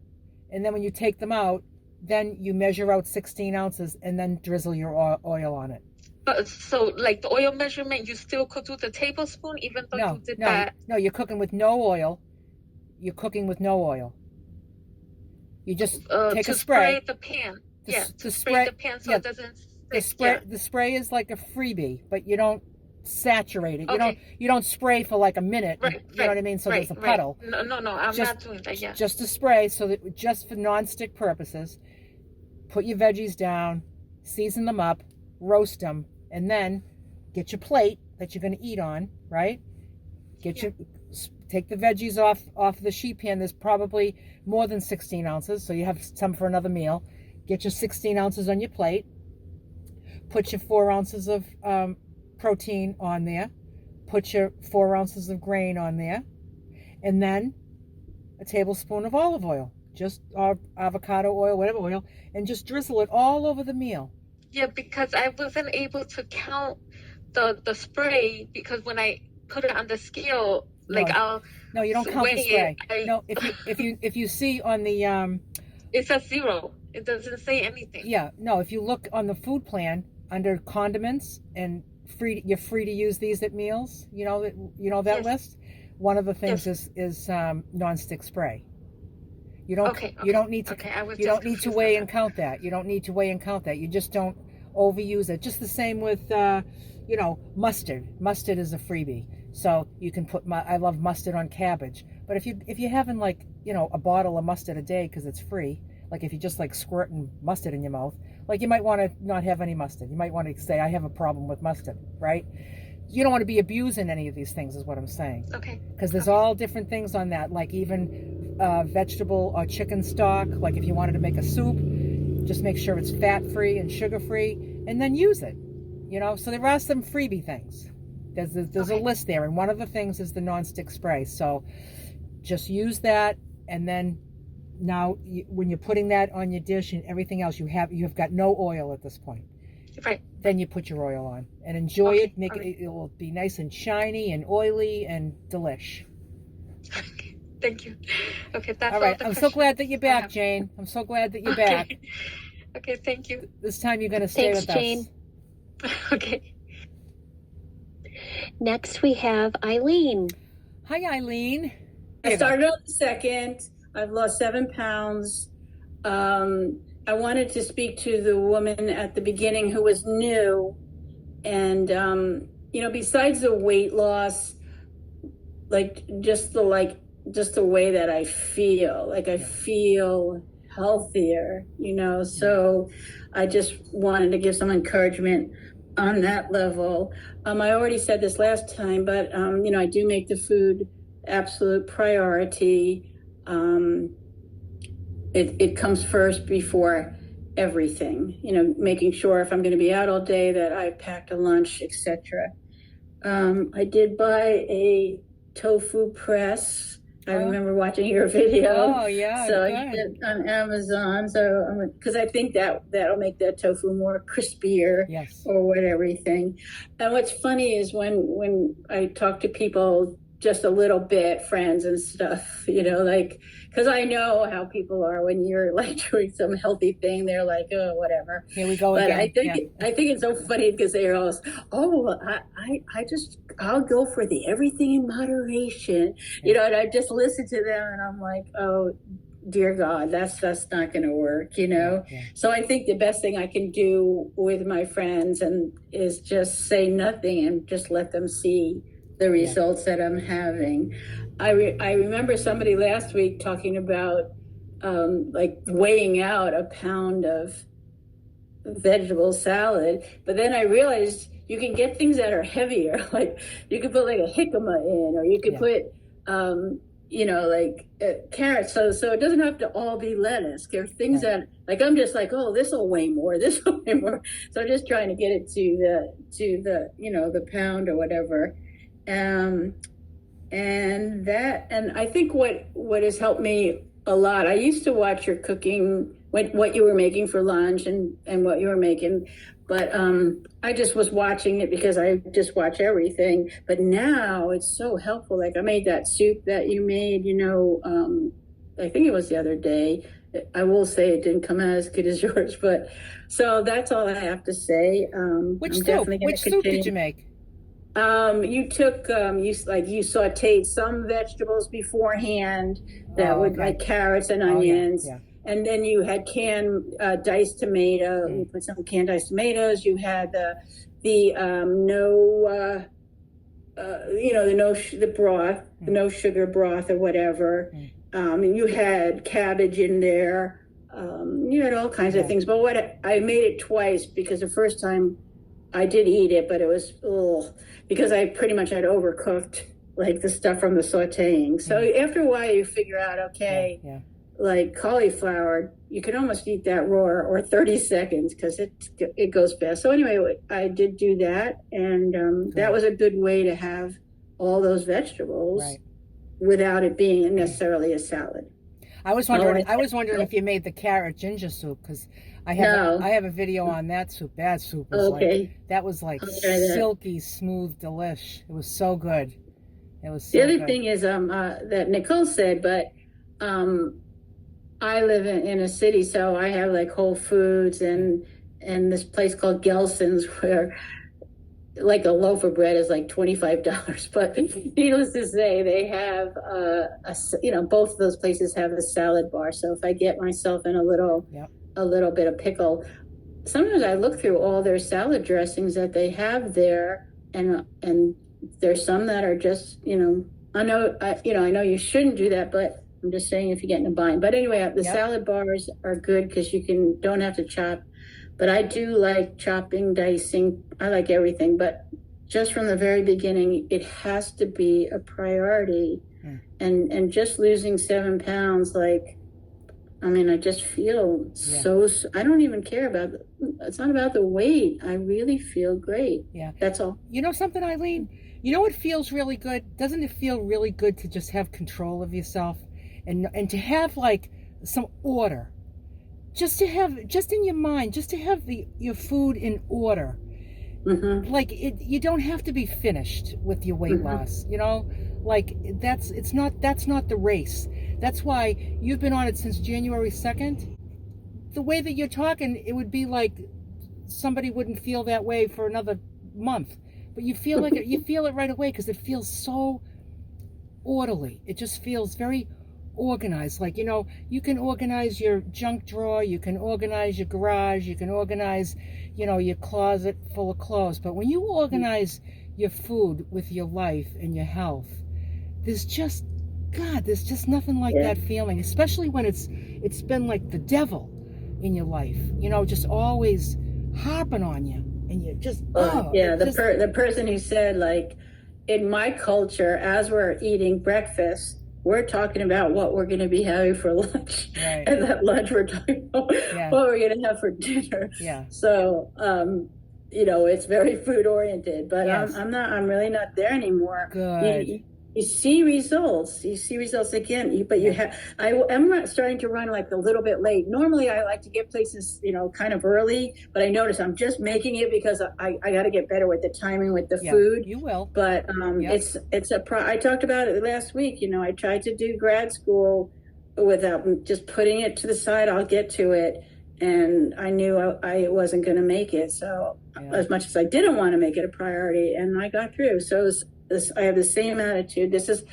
and then when you take them out, then you measure out 16 ounces and then drizzle your oil on it. But so like the oil measurement, you still could do the tablespoon even though you did that? No, you're cooking with no oil. You're cooking with no oil. You just take a spray. Spray the pan. To spray the pan so it doesn't stick. The spray is like a freebie, but you don't saturate it. You don't spray for like a minute. You know what I mean? So there's a puddle. No, I'm not doing that. Yeah. Just a spray, so that just for non-stick purposes. Put your veggies down, season them up, roast them, and then get your plate that you're going to eat on. Right? Take the veggies off the sheet pan. There's probably more than 16 ounces, so you have some for another meal. Get your 16 ounces on your plate. Put your 4 ounces of protein on there. Put your 4 ounces of grain on there. And then a tablespoon of olive oil, just avocado oil, whatever oil, and just drizzle it all over the meal. Yeah, because I wasn't able to count the spray, because when I put it on the scale, you don't count the spray. No, if you see on the it says 0. It doesn't say anything. Yeah, no. If you look on the food plan under condiments and you're free to use these at meals. You know that list. One of the things is non-stick spray. You don't need to weigh and count that. You don't need to weigh and count that. You just don't overuse it. Just the same with mustard. Mustard is a freebie. So you can put I love mustard on cabbage. But if you're having a bottle of mustard a day because it's free, like if you just like squirting mustard in your mouth, like you might want to not have any mustard. You might want to say, I have a problem with mustard, right? You don't want to be abusing any of these things is what I'm saying. Okay. Because there's all different things on that, like even vegetable or chicken stock. Like if you wanted to make a soup, just make sure it's fat-free and sugar-free and then use it. So there are some freebie things. There's a list there, and one of the things is the non-stick spray. So just use that, and then now when you're putting that on your dish and everything else, you've got no oil at this point. Right. Then you put your oil on and enjoy it. It will be nice and shiny and oily and delish. Okay. Thank you. Okay, that's all right. I'm so glad that you're back, Jane. I'm so glad that you're back. Okay, thank you. This time you're going to stay with Jane. us. Okay. Next we have Eileen. Hi, Eileen. I started on the 2nd. I've lost 7 pounds. I wanted to speak to the woman at the beginning who was new. And, besides the weight loss, just the way that I feel, I feel healthier, so I just wanted to give some encouragement on that level. I already said this last time, but, I do make the food absolute priority. It comes first before everything, making sure if I'm going to be out all day that I packed a lunch, etc. I did buy a tofu press. I remember watching your video. Oh, yeah. So I got it on Amazon. So because I think that'll make that tofu more crispier. Yes. Or whatever everything. And what's funny is when I talk to people just a little bit, friends and stuff, because I know how people are when you're doing some healthy thing. They're like, oh, whatever. Here we go but again. I think it's so funny because they're all, I'll go for the everything in moderation, and I just listen to them and I'm like, oh, dear God, that's not going to work, Yeah. So I think the best thing I can do with my friends is just say nothing and just let them see the results that I'm having. I remember somebody last week talking about weighing out a pound of vegetable salad, but then I realized you can get things that are heavier, like you could put a jicama in, or you could put carrots. So it doesn't have to all be lettuce. There are things that I'm just oh, this will weigh more. This will weigh more. So I'm just trying to get it to the pound or whatever. And I think what has helped me a lot. I used to watch your cooking, what you were making for lunch and what you were making, but I just was watching it because I just watch everything. But now it's so helpful. I made that soup that you made, I think it was the other day. I will say it didn't come out as good as yours, but so that's all I have to say. Which soup did you make? You took you sauteed some vegetables beforehand like carrots and onions, and then you had canned diced tomato. You put some canned diced tomatoes. You had the broth, the no sugar broth or whatever. And you had cabbage in there. You had all kinds of things. But I made it twice because the first time I did eat it, but it was because I pretty much had overcooked the stuff from the sauteing. So after a while, you figure out, cauliflower, you can almost eat that raw or 30 seconds because it goes fast. So anyway, I did do that, and that was a good way to have all those vegetables without it being necessarily a salad. I was wondering if you made the carrot ginger soup, because I have a video on that soup. That soup was silky smooth delish. It was so good. It was so the other good. thing is that Nicole said, but I live in a city, so I have Whole Foods and this place called Gelson's where a loaf of bread is $25, but needless to say, they have both of those places have a salad bar. So if I get myself in a little bit of pickle, sometimes I look through all their salad dressings that they have there, and there's some that are just I know you shouldn't do that, but I'm just saying if you get in a bind. But anyway, the salad bars are good because you don't have to chop. But I do like chopping, dicing. I like everything. But just from the very beginning, it has to be a priority. And just losing 7 pounds, I just feel so, I don't even care about, it's not about the weight. I really feel great. Yeah. That's all. You know something, Eileen? You know what feels really good? Doesn't it feel really good to just have control of yourself and to have some order? Just in your mind, just to have your food in order. Mm-hmm. You don't have to be finished with your weight loss, that's not the race. That's why you've been on it since January 2nd. The way that you're talking, it would be like somebody wouldn't feel that way for another month, but you feel you feel it right away because it feels so orderly. It just feels very organized. Like, you can organize your junk drawer, you can organize your garage, you can organize, your closet full of clothes. But when you organize your food with your life and your health, there's just nothing like that feeling, especially when it's been like the devil in your life, just always harping on you, and you just the person who said, like, in my culture, as we're eating breakfast, we're talking about what we're going to be having for lunch, right. And at lunch we're talking about what we're going to have for dinner. Yeah. So it's very food oriented, but yes. I'm really not there anymore. Good. You see results. Again, but I am starting to run like a little bit late. Normally I like to get places, kind of early, but I notice I'm just making it because I got to get better with the timing with the food. You will. But I talked about it last week. I tried to do grad school without just putting it to the side. I'll get to it. And I knew I wasn't going to make it. So as much as I didn't want to make it a priority, and I got through. So I have the same attitude. This is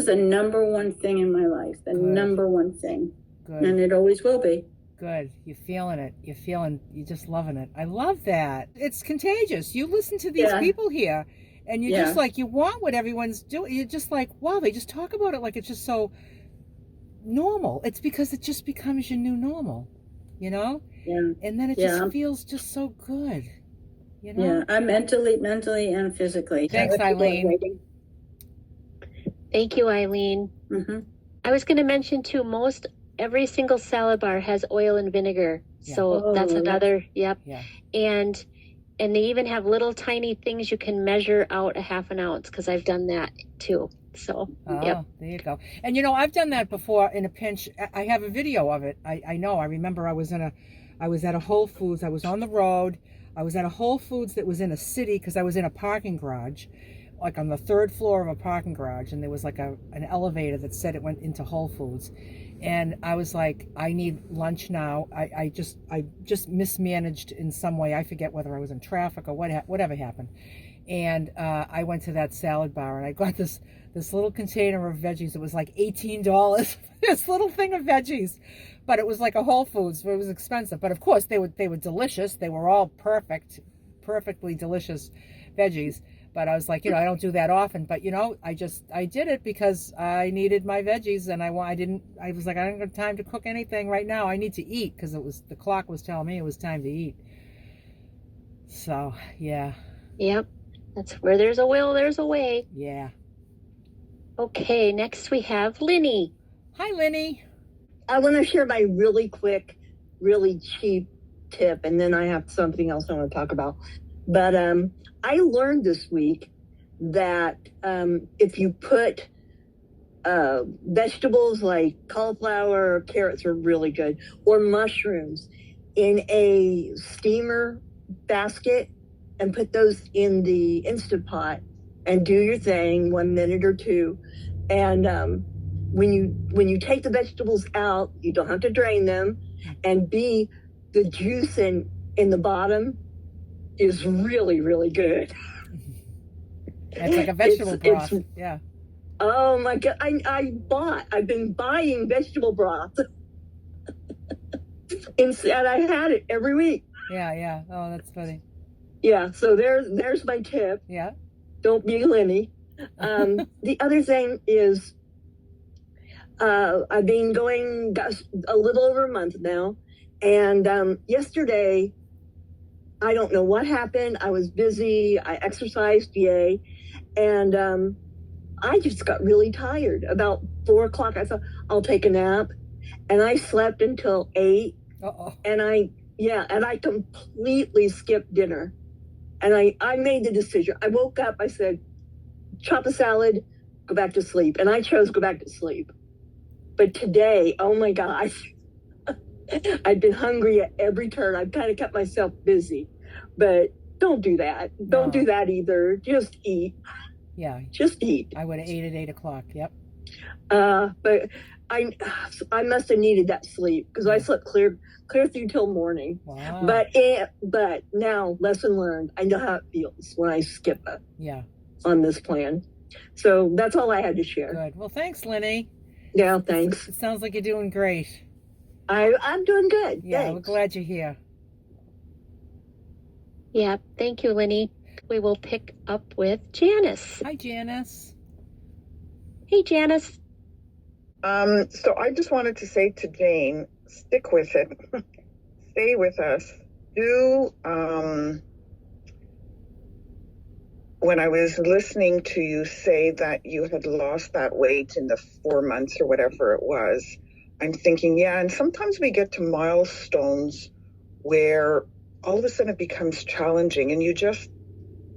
the number one thing in my life, the number one thing. Good. And it always will be. Good. You're feeling it. You're just loving it. I love that. It's contagious. You listen to these people here, and you're just like, you want what everyone's doing. You're just like, wow, they just talk about it like it's just so normal. It's because it just becomes your new normal, Yeah. And then it just feels just so good. Yeah, I'm mentally and physically. Thanks, Eileen. Thank you, Eileen. Mm-hmm. I was going to mention too, every single salad bar has oil and vinegar. Yeah. So that's another, Yeah. And they even have little tiny things you can measure out a half an ounce, because I've done that too. So, there you go. And I've done that before in a pinch. I have a video of it. I know. I remember I was at a Whole Foods. I was on the road. I was at a Whole Foods that was in a city, because I was in a parking garage, like on the third floor of a parking garage, and there was like an elevator that said it went into Whole Foods. And I was like, I need lunch now. I just mismanaged in some way. I forget whether I was in traffic or whatever happened. And I went to that salad bar, and I got this little container of veggies. It was like $18, this little thing of veggies, but it was like a Whole Foods, so it was expensive. But of course they were delicious. They were all perfectly delicious veggies. But I was like, I don't do that often, but I did it because I needed my veggies, and I was like, I don't have time to cook anything right now. I need to eat, because the clock was telling me it was time to eat. So, yeah. Yep. That's where there's a will, there's a way. Yeah. Okay, next we have Linny. Hi, Linny. I want to share my really quick, really cheap tip, and then I have something else I want to talk about. But I learned this week that if you put vegetables like cauliflower or carrots are really good, or mushrooms, in a steamer basket and put those in the Instant Pot and do your thing 1 minute or two. And when you take the vegetables out, you don't have to drain them. And the juice in the bottom is really, really good. It's like a vegetable broth. Yeah. Oh my God. I've been buying vegetable broth. And I had it every week. Yeah. Oh, that's funny. Yeah. So there's my tip. Yeah. Don't be Lenny. The other thing is, I've been going a little over a month now. And yesterday, I don't know what happened. I was busy. I exercised, yay. And I just got really tired. About 4 o'clock, I thought, I'll take a nap. And I slept until 8. Uh-oh. And I completely skipped dinner. And I made the decision. I woke up, I said, chop a salad, go back to sleep. And I chose go back to sleep. But today, oh my gosh, I've been hungry at every turn. I've kind of kept myself busy. But don't do that. No. Don't do that either. Just eat. Yeah. Just eat. I would have ate at 8 o'clock. Yep. But I must have needed that sleep, because I slept clear through till morning. Wow. But now, lesson learned. I know how it feels when I skip Yeah. on this plan. So that's all I had to share. Good. Well, thanks, Lenny. Yeah, thanks. It sounds like you're doing great. I'm doing good. Yeah, Thanks. we're glad you're here. Yeah, thank you, Lenny. We will pick up with Janice. Hi, Janice. Hey, Janice. So I just wanted to say to Jane, stick with it. Stay with us. When I was listening to you say that you had lost that weight in the 4 months or whatever it was, I'm thinking, yeah, and sometimes we get to milestones where all of a sudden it becomes challenging and you just,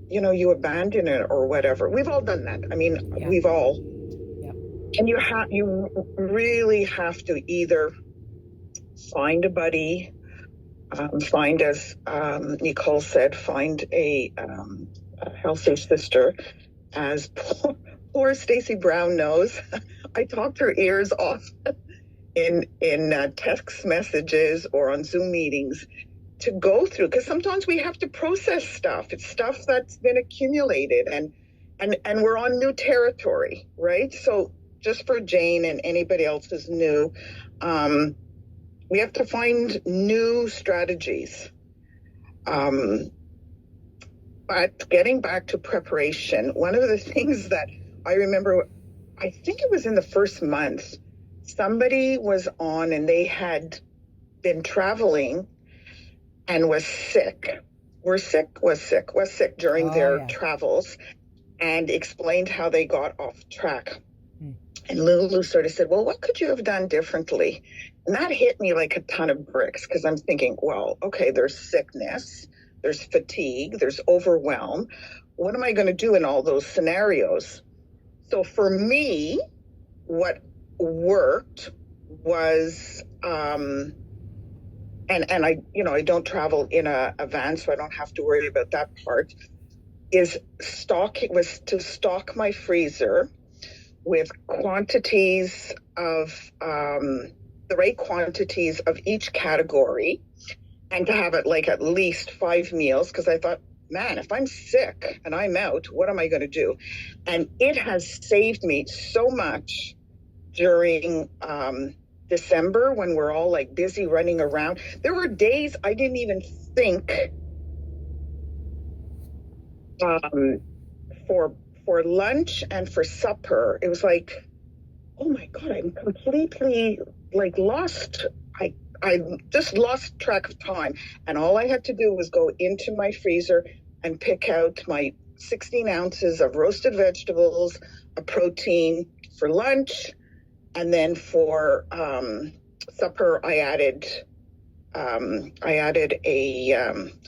you abandon it or whatever. We've all done that. I mean, Yeah. we've all. Yeah. And you really have to either find a buddy, find, as Nicole said, find a healthy sister. As poor Stacey Brown knows, I talked her ears off in text messages or on Zoom meetings to go through, because sometimes we have to process stuff. It's stuff that's been accumulated, and we're on new territory, right? So just for Jane and anybody else who's new, we have to find new strategies. But getting back to preparation, one of the things that I remember, I think it was in the first month, somebody was on and they had been traveling and was sick during their travels, and explained how they got off track. And Lulu sort of said, well, what could you have done differently? And that hit me like a ton of bricks, because I'm thinking, well, okay, there's sickness, there's fatigue, there's overwhelm. What am I going to do in all those scenarios? So for me, what worked was, and I don't travel in a van, so I don't have to worry about that part, was to stock my freezer with quantities of, the right quantities of each category, and to have it like at least 5 meals, because I thought, man, if I'm sick and I'm out, what am I going to do? And it has saved me so much during December, when we're all like busy running around. There were days I didn't even think for lunch and for supper. It was like, oh my God, I'm completely like lost. I just lost track of time. And all I had to do was go into my freezer and pick out my 16 ounces of roasted vegetables, a protein for lunch, and then for supper, I added a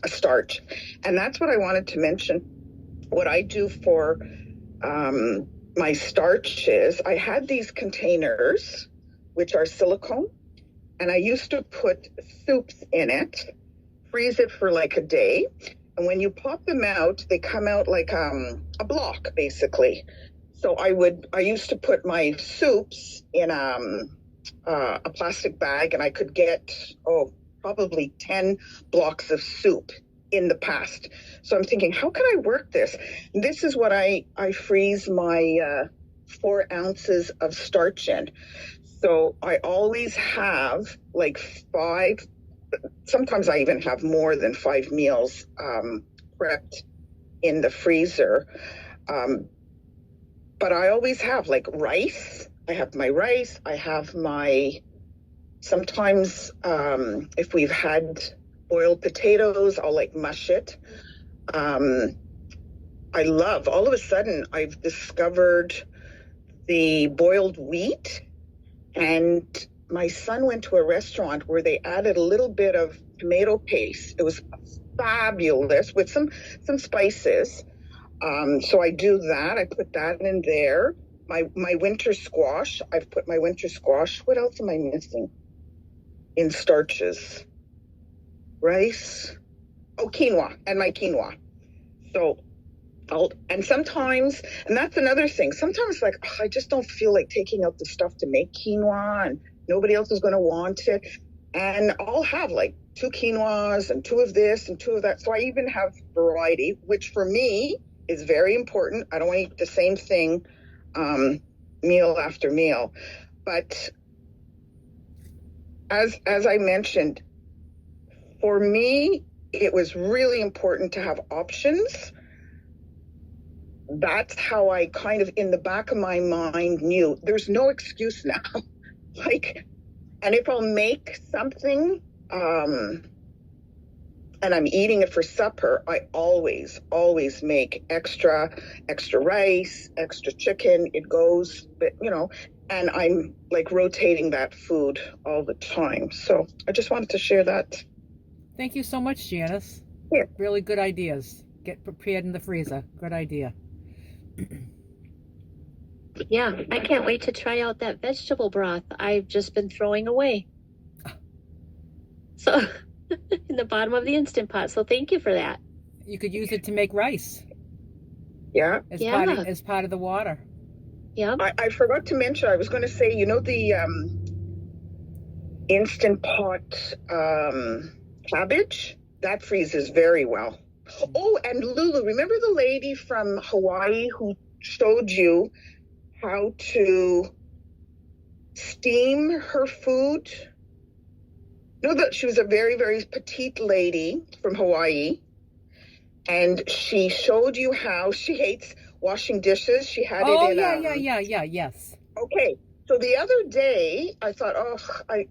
starch. And that's what I wanted to mention. What I do for my starch is I had these containers, which are silicone, and I used to put soups in it, freeze it for like a day. And when you pop them out, they come out like a block, basically. So I used to put my soups in a plastic bag, and I could get, probably 10 blocks of soup in the past. So I'm thinking, how can I work this? And this is what I freeze my 4 ounces of starch in. So I always have like 5, sometimes I even have more than 5 meals prepped in the freezer. But I always have like rice. I have my rice. I have sometimes if we've had boiled potatoes, I'll like mush it. All of a sudden, I've discovered the boiled wheat. And my son went to a restaurant where they added a little bit of tomato paste. It was fabulous with some spices. So I do that. I put that in there. My winter squash. I've put my winter squash. What else am I missing in starches? Rice. Oh, quinoa, and my quinoa. So and sometimes, and that's another thing, sometimes like, I just don't feel like taking out the stuff to make quinoa, and nobody else is going to want it. And I'll have like 2 quinoas and 2 of this and 2 of that. So I even have variety, which for me is very important. I don't want to eat the same thing meal after meal. But as I mentioned, for me, it was really important to have options. That's how I kind of, in the back of my mind, knew there's no excuse now. Like, and if I'll make something, and I'm eating it for supper, I always make extra rice, extra chicken. It goes, you know, and I'm like rotating that food all the time. So I just wanted to share that. Thank you so much, Janice. Yeah. Really good ideas. Get prepared in the freezer. Good idea. Yeah, I can't wait to try out that vegetable broth I've just been throwing away. So, in the bottom of the Instant Pot. So thank you for that. You could use it to make rice Yeah. as Yeah. as part of the water. Yep. I forgot to mention, I was going to say, you know, the Instant Pot cabbage, that freezes very well. Oh, and Lulu, remember the lady from Hawaii who showed you how to steam her food? No, that she was a very, very petite lady from Hawaii, and she showed you how she hates washing dishes. She had Oh, it in yes. Okay, so the other day I thought, oh, I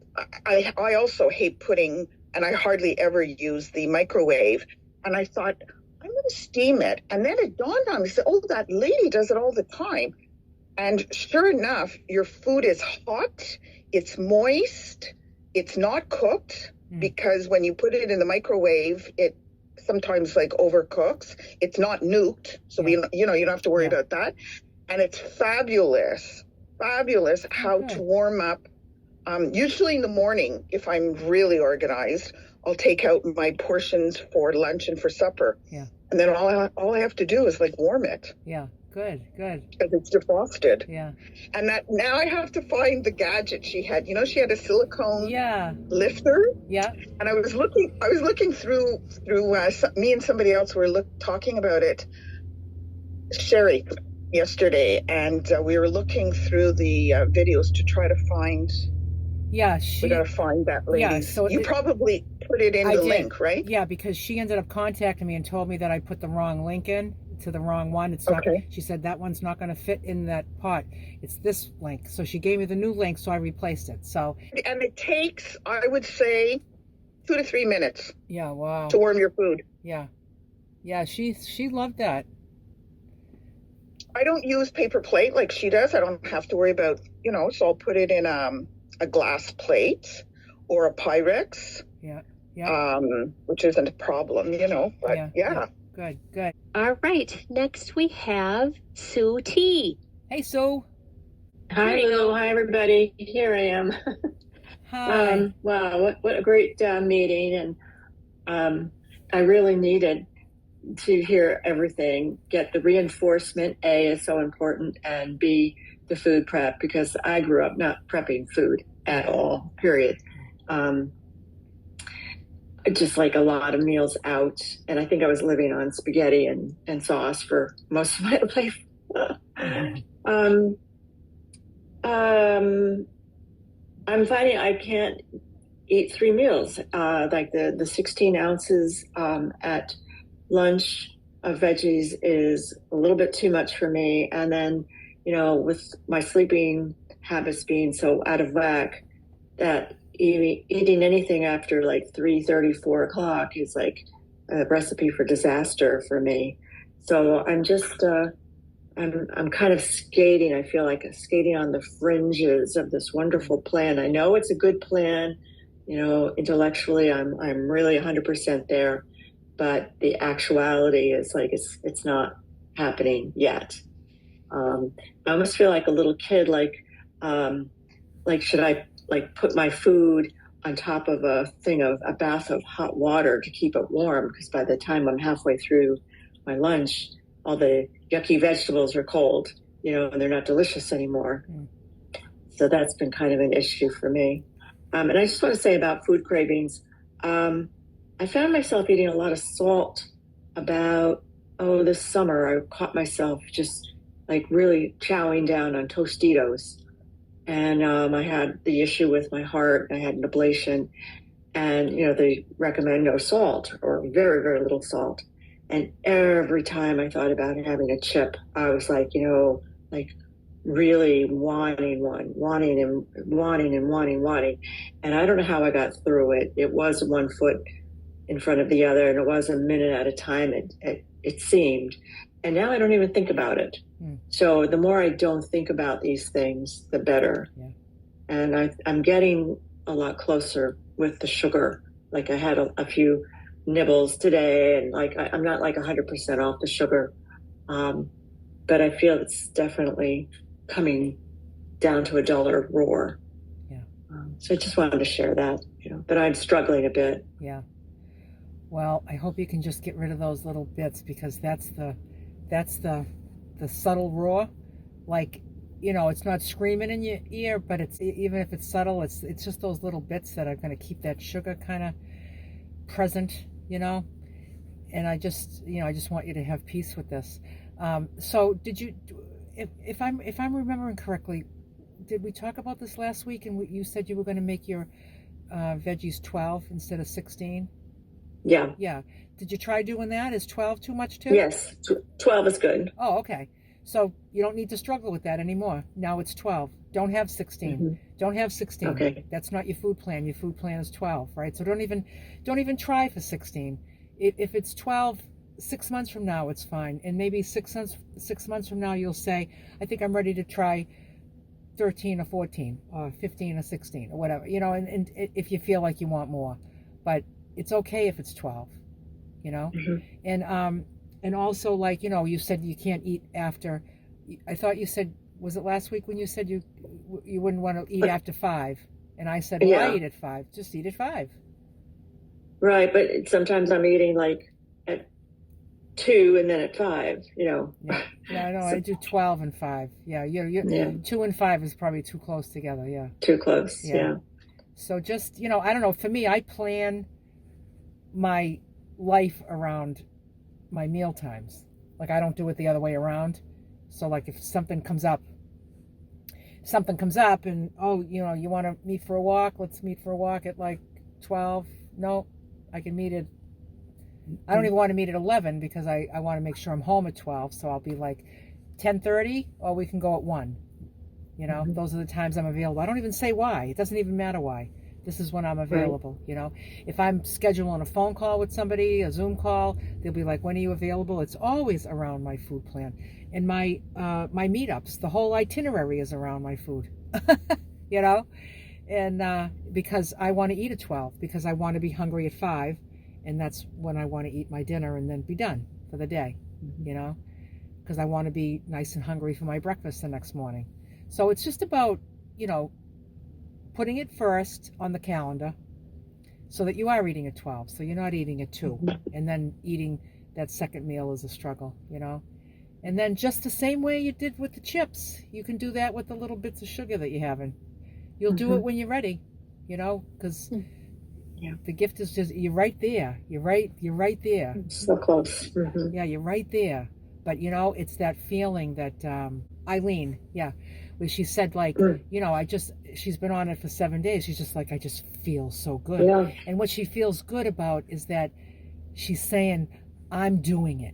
also hate putting, and I hardly ever use the microwave. And I thought, I'm going to steam it. And then it dawned on me, said, oh, that lady does it all the time. And sure enough, your food is hot, it's moist, it's not cooked, because when you put it in the microwave, it sometimes like overcooks. It's not nuked, so you don't have to worry about that. And it's fabulous how to warm up. Usually in the morning, if I'm really organized, I'll take out my portions for lunch and for supper. Yeah. And then all I have to do is like warm it. Yeah. Good. Because it's defrosted. Yeah. And that now I have to find the gadget she had. You know, she had a silicone Yeah. lifter. Yeah. And I was looking through me and somebody else were talking about it, Sherry, yesterday, and we were looking through the videos to try to find. Yeah, we gotta find that lady. Yeah, so you probably put it in the link, right? Yeah, because she ended up contacting me and told me that I put the wrong link in to the wrong one. It's not. She said that one's not going to fit in that pot. It's this link. So she gave me the new link, so I replaced it. So. And it takes, I would say, 2 to 3 minutes. Yeah. Wow. To warm your food. Yeah. Yeah. She loved that. I don't use paper plate like she does. I don't have to worry about, so I'll put it in a glass plate or a Pyrex. Yeah. Yeah. Which isn't a problem, but yeah. Good. All right. Next we have Sue T. Hey, Sue. Hi, Lou. Hi, everybody. Here I am. Hi. Wow, what a great meeting. And I really needed to hear everything, get the reinforcement. A is so important, and B, the food prep, because I grew up not prepping food at all, period. Just like a lot of meals out. And I think I was living on spaghetti and sauce for most of my life. I'm finding I can't eat 3 meals. Like the 16 ounces at lunch of veggies is a little bit too much for me. And then, with my sleeping habits being so out of whack, that eating anything after like 3:30, 4 o'clock is like a recipe for disaster for me. So I'm just, I'm kind of skating. I feel like skating on the fringes of this wonderful plan. I know it's a good plan. Intellectually, I'm really 100% there, but the actuality is like it's not happening yet. I almost feel like a little kid. Like should I put my food on top of a bath of hot water to keep it warm? Because by the time I'm halfway through my lunch, all the yucky vegetables are cold, and they're not delicious anymore. So that's been kind of an issue for me. And I just want to say about food cravings, I found myself eating a lot of salt about this summer, I caught myself just like really chowing down on Tostitos. And I had the issue with my heart. I had an ablation, and they recommend no salt or very, very little salt. And every time I thought about having a chip, I was like, like really wanting and wanting. And I don't know how I got through it. It was 1 foot in front of the other, and it was a minute at a time. It seemed. And now I don't even think about it. So the more I don't think about these things, the better. Yeah. And I'm getting a lot closer with the sugar. Like I had a few nibbles today, and like I'm not like 100% off the sugar, but I feel it's definitely coming down to a dollar roar. Yeah. So I just wanted to share that, but I'm struggling a bit. Yeah. Well, I hope you can just get rid of those little bits, because that's the subtle roar. Like, it's not screaming in your ear, but it's, even if it's subtle, it's just those little bits that are going to keep that sugar kind of present, and I just want you to have peace with this. So did you, if I'm remembering correctly, did we talk about this last week, and you said you were going to make your veggies 12 instead of 16? Yeah. Did you try doing that? Is 12 too much too? Yes, 12 is good. Oh, okay. So you don't need to struggle with that anymore. Now it's 12. Don't have 16. Mm-hmm. Don't have 16. Okay. That's not your food plan. Your food plan is 12, right? So don't even try for 16. If it's 12, 6 months from now, it's fine. And maybe 6 months from now, you'll say, I think I'm ready to try 13 or 14 or 15 or 16 or whatever, and if you feel like you want more. But it's okay if it's 12, Mm-hmm. And also, like, you said you can't eat after. I thought you said, was it last week when you said you wouldn't want to eat after 5? And I said, well, I eat at 5. Just eat at 5. Right, but sometimes I'm eating like at 2 and then at 5. Yeah, I know. I do 12 and 5. Yeah, Yeah. 2 and 5 is probably too close together. Yeah. Too close. Yeah. So just, I don't know. For me, I plan my life around my meal times. Like, I don't do it the other way around. So like if something comes up and, you want to meet for a walk, let's meet for a walk at like 12. No, I can meet at, I don't even want to meet at 11, because I want to make sure I'm home at 12. So I'll be like 10:30, or we can go at 1. Those are the times I'm available. I don't even say why. It doesn't even matter why. This is when I'm available. Right. If I'm scheduling a phone call with somebody, a Zoom call, they'll be like, when are you available? It's always around my food plan. And my meetups, the whole itinerary is around my food, and because I want to eat at 12, because I want to be hungry at 5, and that's when I want to eat my dinner and then be done for the day, because I want to be nice and hungry for my breakfast the next morning. So it's just about, putting it first on the calendar so that you are eating at 12. So you're not eating at 2 and then eating that second meal is a struggle, And then just the same way you did with the chips, you can do that with the little bits of sugar that you're having. You'll do it when you're ready, because the gift is just, you're right there. You're right there. So close. Mm-hmm. Yeah, you're right there. But, it's that feeling that Eileen, where she said, like, she's been on it for 7 days. She's just like, I just feel so good. Yeah. And what she feels good about is that she's saying, I'm doing it.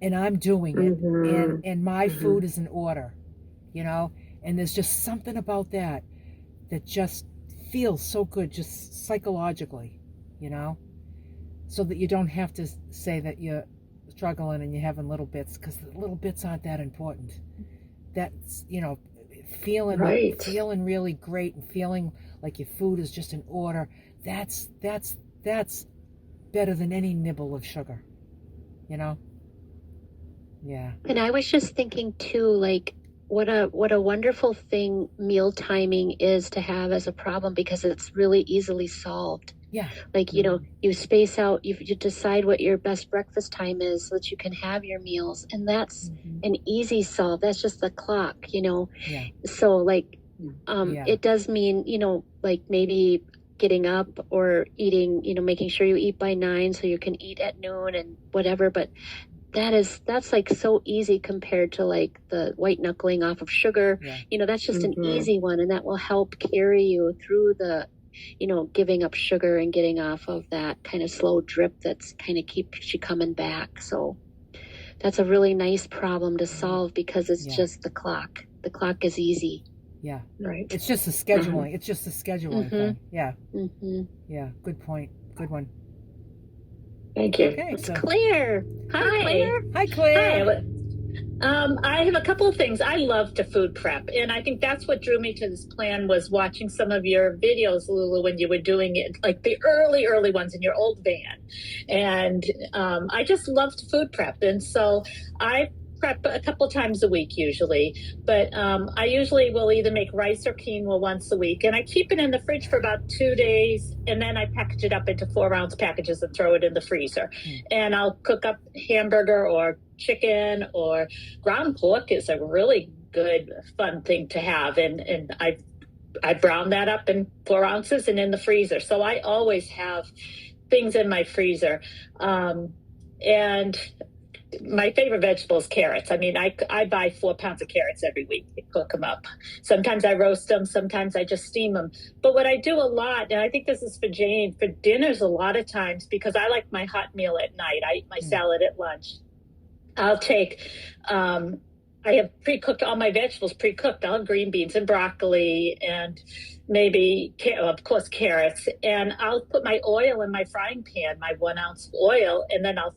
And I'm doing it. And my food is in order, and there's just something about that just feels so good, just psychologically, so that you don't have to say that you're struggling and you're having little bits, because the little bits aren't that important. That's, feeling really great and feeling like your food is just in order. That's better than any nibble of sugar, Yeah. And I was just thinking too, like, what a wonderful thing meal timing is to have as a problem, because it's really easily solved. Yeah. Like, you space out, you decide what your best breakfast time is so that you can have your meals. And that's an easy solve. That's just the clock, Yeah. So like, it does mean, like maybe getting up or eating, making sure you eat by 9 so you can eat at noon and whatever. But that's like so easy compared to like the white knuckling off of sugar. Yeah. That's just an easy one, and that will help carry you through the, giving up sugar and getting off of that kind of slow drip that's kind of keeps you coming back. So that's a really nice problem to solve because it's just the clock. The clock is easy. Yeah. Right. It's just the scheduling. It's just the scheduling thing. Yeah. Mm-hmm. Yeah. Good point. Good one. Thank you. Okay. It's So, Claire. Hi, Claire. hi, Claire. Hi. I have a couple of things. I love to food prep, and I think that's what drew me to this plan was watching some of your videos, Lulu, when you were doing it, like the early ones in your old van. And I just loved food prep, and so I prep a couple times a week usually, but I usually will either make rice or quinoa once a week, and I keep it in the fridge for about 2 days, and then I package it up into 4-ounce packages and throw it in the freezer. And I'll cook up hamburger or chicken, or ground pork is a really good fun thing to have, and I brown that up in 4 ounces and in the freezer, so I always have things in my freezer. And my favorite vegetable is carrots. I mean, I buy 4 pounds of carrots every week to cook them up. Sometimes I roast them, sometimes I just steam them. But what I do a lot, and I think this is for Jane, for dinners a lot of times, because I like my hot meal at night, I eat my salad at lunch. I'll take, I have pre-cooked all my vegetables, pre-cooked, all green beans and broccoli and maybe, of course, carrots. And I'll put my oil in my frying pan, my 1 ounce of oil, and then I'll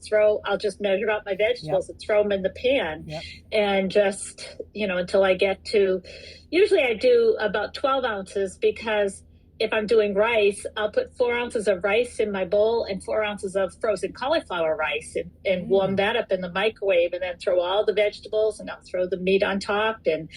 just measure out my vegetables and throw them in the pan. And just, until I get to, usually I do about 12 ounces because if I'm doing rice, I'll put 4 ounces of rice in my bowl and 4 ounces of frozen cauliflower rice and warm that up in the microwave, and then throw all the vegetables, and I'll throw the meat on top. And,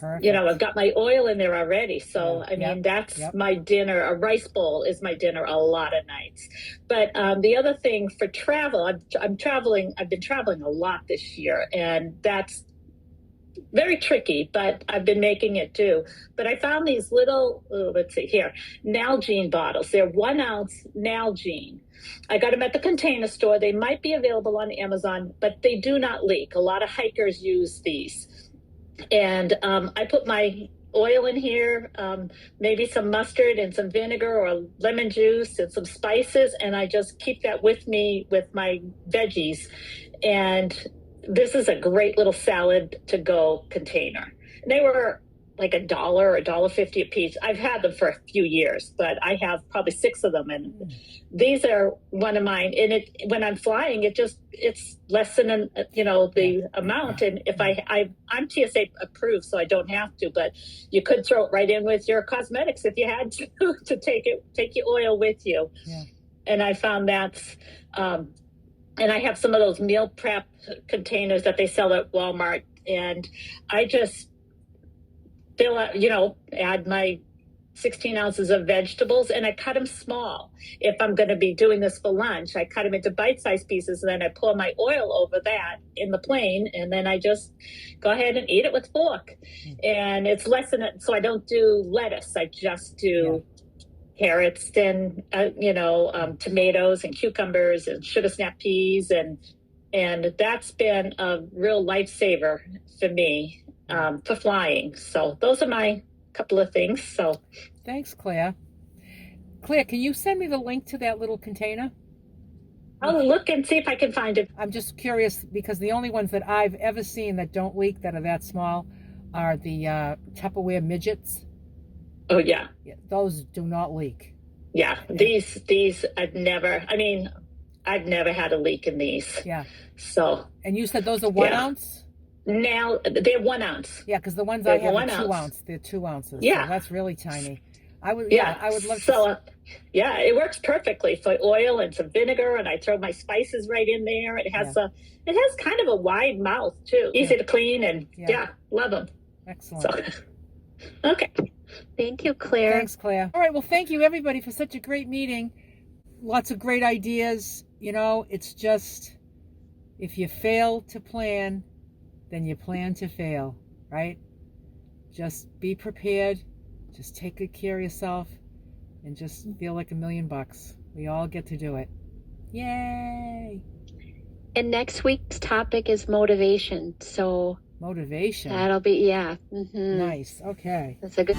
I've got my oil in there already. So, I mean, that's my dinner. A rice bowl is my dinner a lot of nights. But the other thing for travel, I've been traveling a lot this year, and that's very tricky, but I've been making it too. But I found these little, let's see here, Nalgene bottles. They're 1 ounce Nalgene. I got them at the Container Store. They might be available on Amazon, but they do not leak. A lot of hikers use these. And I put my oil in here, maybe some mustard and some vinegar or lemon juice and some spices, and I just keep that with me with my veggies. And this is a great little salad to go container. They were like $1 or $1.50 a piece. I've had them for a few years, but I have probably 6 of them, and these are one of mine. And when I'm flying, it's less than the amount. And if I'm TSA approved, so I don't have to, but you could throw it right in with your cosmetics if you had to take your oil with you. And I found that's and I have some of those meal prep containers that they sell at Walmart, and I just fill out, add my 16 ounces of vegetables, and I cut them small. If I'm going to be doing this for lunch, I cut them into bite-sized pieces, and then I pour my oil over that in the plane, and then I just go ahead and eat it with fork. And it's less than it, so I don't do lettuce. I just do carrots and tomatoes and cucumbers and sugar snap peas, and that's been a real lifesaver for me for flying. So those are my couple of things. So thanks, Claire. Claire, can you send me the link to that little container? I'll look and see if I can find it. I'm just curious because the only ones that I've ever seen that don't leak, that are that small, are the Tupperware midgets. Oh yeah. Those do not leak. Yeah, these I've never had a leak in these. Yeah. So. And you said those are 1 ounce? Now they're 1 ounce. Yeah, because the ones I have are 2 ounce. They're 2 ounces. Yeah, so that's really tiny. I would love to. So, it works perfectly for oil and some vinegar, and I throw my spices right in there. It has kind of a wide mouth too, easy to clean, and love them. Excellent. So, okay. Thank you, Claire. Thanks, Claire. All right, well, thank you everybody for such a great meeting. Lots of great ideas. It's just, if you fail to plan, then you plan to fail, right? Just be prepared. Just take good care of yourself. and just feel like $1,000,000. We all get to do it. Yay! And next week's topic is motivation. So Motivation. that'll be, yeah. Nice. Okay. That's a good.